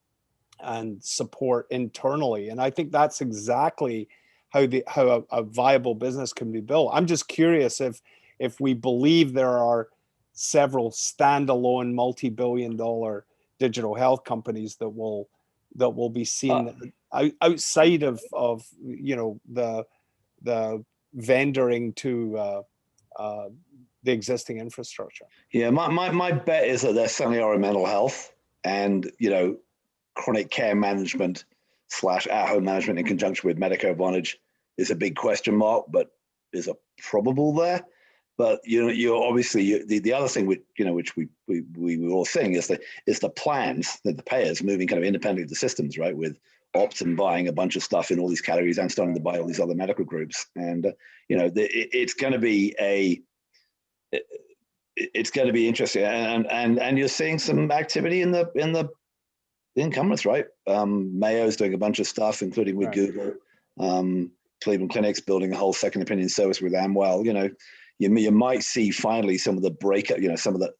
support internally. And I think that's exactly how a viable business can be built. I'm just curious if we believe there are several standalone multi-billion-dollar digital health companies that will be seen outside of you know, the vendoring to the existing infrastructure. Yeah, my bet is that there certainly are in mental health, and, you know, chronic care management / at-home management in conjunction with Medicare Advantage is a big question mark, but is a probable there. But you're obviously the other thing which we were all saying is the plans that the payers moving kind of independently of the systems, right? With Optum buying a bunch of stuff in all these categories and starting to buy all these other medical groups, and it's going to be interesting, and you're seeing some activity in the incumbents, right? Mayo's doing a bunch of stuff, including with Google. Cleveland Clinic's building a whole second opinion service with Amwell. You know, you might see finally some of the breakup. You know, some of the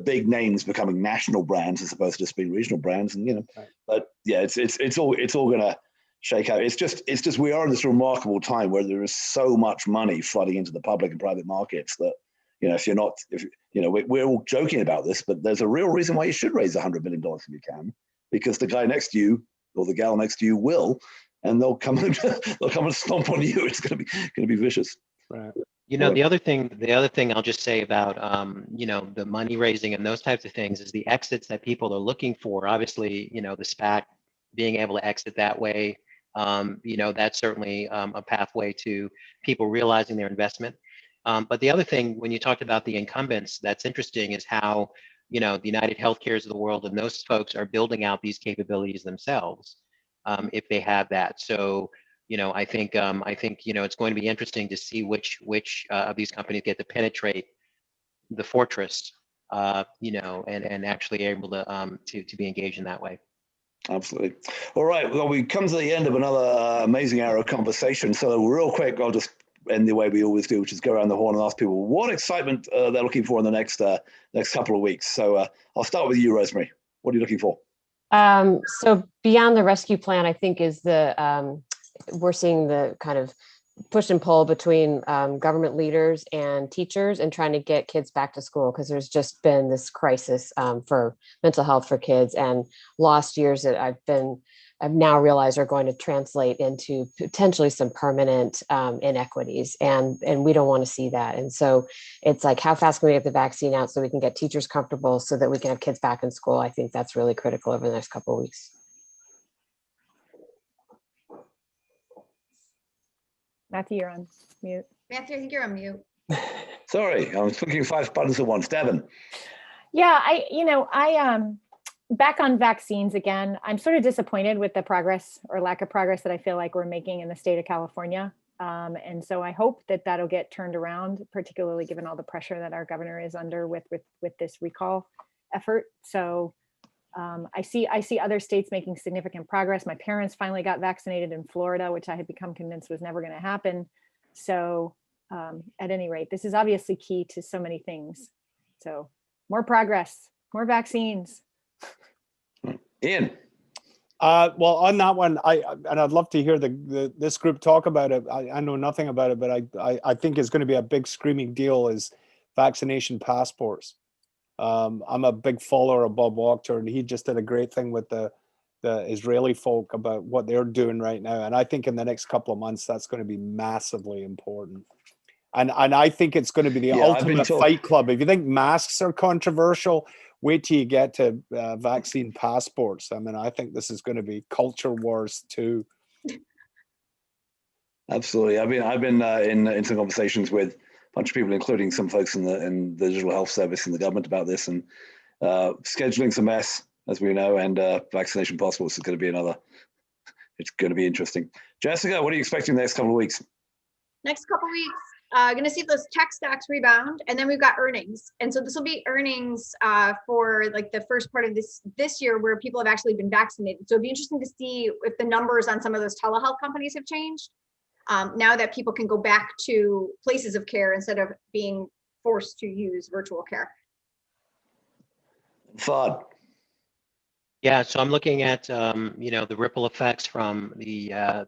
big names becoming national brands as opposed to just being regional brands. And, you know, but yeah, it's all going to shake out. It's just we are in this remarkable time where there is so much money flooding into the public and private markets that, you know, if we're all joking about this, but there's a real reason why you should raise $100 million if you can, because the guy next to you or the gal next to you will, and they'll come and stomp on you. It's going to be vicious. Right. You know, the other thing I'll just say about, you know, the money raising and those types of things is the exits that people are looking for. Obviously, you know, the SPAC, being able to exit that way, you know, that's certainly a pathway to people realizing their investment. But the other thing, when you talked about the incumbents, that's interesting is how, you know, the United Healthcares of the world and those folks are building out these capabilities themselves, if they have that. So, you know, I think you know, it's going to be interesting to see which of these companies get to penetrate the fortress, you know, and actually able to be engaged in that way. Absolutely. All right. Well, we come to the end of another amazing hour of conversation. So real quick, I'll just end the way we always do, which is go around the horn and ask people what excitement they're looking for in the next couple of weeks. So I'll start with you, Rosemarie. What are you looking for? So beyond the rescue plan, I think is we're seeing the kind of push and pull between government leaders and teachers and trying to get kids back to school, because there's just been this crisis for mental health for kids, and lost years that I've now realized are going to translate into potentially some permanent inequities, and we don't want to see that. And so it's like, how fast can we get the vaccine out so we can get teachers comfortable so that we can have kids back in school? I think that's really critical over the next couple of weeks. Matthew, you're on mute. Matthew, I think you're on mute. Sorry, I was clicking 5 buttons at once. Deven. Yeah, I back on vaccines again. I'm sort of disappointed with the progress or lack of progress that I feel like we're making in the state of California. And so I hope that that'll get turned around, particularly given all the pressure that our governor is under with this recall effort. So I see other states making significant progress. My parents finally got vaccinated in Florida, which I had become convinced was never going to happen. So at any rate, this is obviously key to so many things. So more progress, more vaccines. Ian. Well, on that one, I'd love to hear this group talk about it. I know nothing about it, but I think it's going to be a big screaming deal is vaccination passports. I'm a big follower of Bob Wachter, and he just did a great thing with the Israeli folk about what they're doing right now. And I think in the next couple of months, that's going to be massively important. And I think it's going to be the ultimate fight club. If you think masks are controversial, wait till you get to vaccine passports. I mean, I think this is going to be culture wars too. Absolutely. I've been in some conversations with a bunch of people, including some folks in the digital health service in the government about this, and scheduling's a mess, as we know, and vaccination passports is going to be another. It's going to be interesting. Jessica, what are you expecting the next couple of weeks? Next couple of weeks, going to see if those tech stocks rebound, and then we've got earnings. And so this will be earnings for like the first part of this year where people have actually been vaccinated. So it'd be interesting to see if the numbers on some of those telehealth companies have changed now that people can go back to places of care instead of being forced to use virtual care. Fard. Yeah, so I'm looking at the ripple effects from the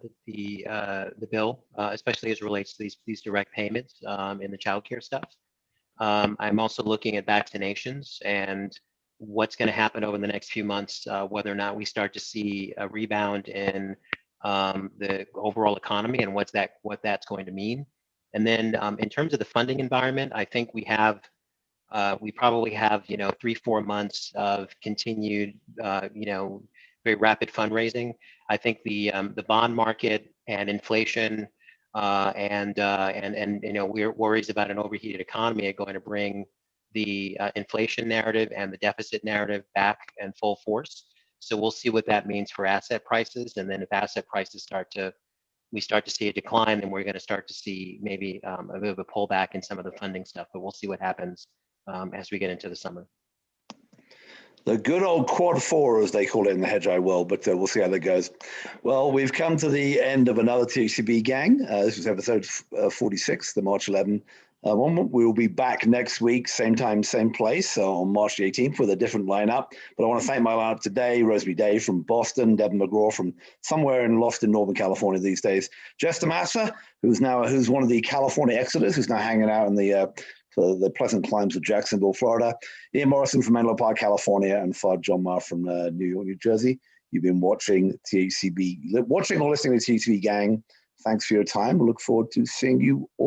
bill, especially as it relates to these direct payments in the childcare stuff. I'm also looking at vaccinations and what's going to happen over the next few months, whether or not we start to see a rebound in the overall economy and what that's going to mean. And then in terms of the funding environment, I think we probably have 3-4 months of continued very rapid fundraising. I think the bond market and inflation and worries about an overheated economy are going to bring the inflation narrative and the deficit narrative back in full force. So we'll see what that means for asset prices, and then if asset prices we start to see a decline, then we're going to start to see maybe a bit of a pullback in some of the funding stuff. But we'll see what happens as we get into the summer. The good old quad 4, as they call it in the hedge eye world, but we'll see how that goes. Well, we've come to the end of another THCB Gang. This was episode 46, the March 11 one. We will be back next week, same time, same place, on March the 18th with a different lineup. But I want to thank my lineup today: Rosemarie Day from Boston, Deven McGraw from somewhere lost in Northern California these days, DaMassa, who's one of the California Exodus, who's now hanging out in the pleasant climes of Jacksonville, Florida, Ian Morrison from Menlo Park, California, and Fard Johnmar from New York, New Jersey. You've been watching or listening to THCB Gang. Thanks for your time. We look forward to seeing you all.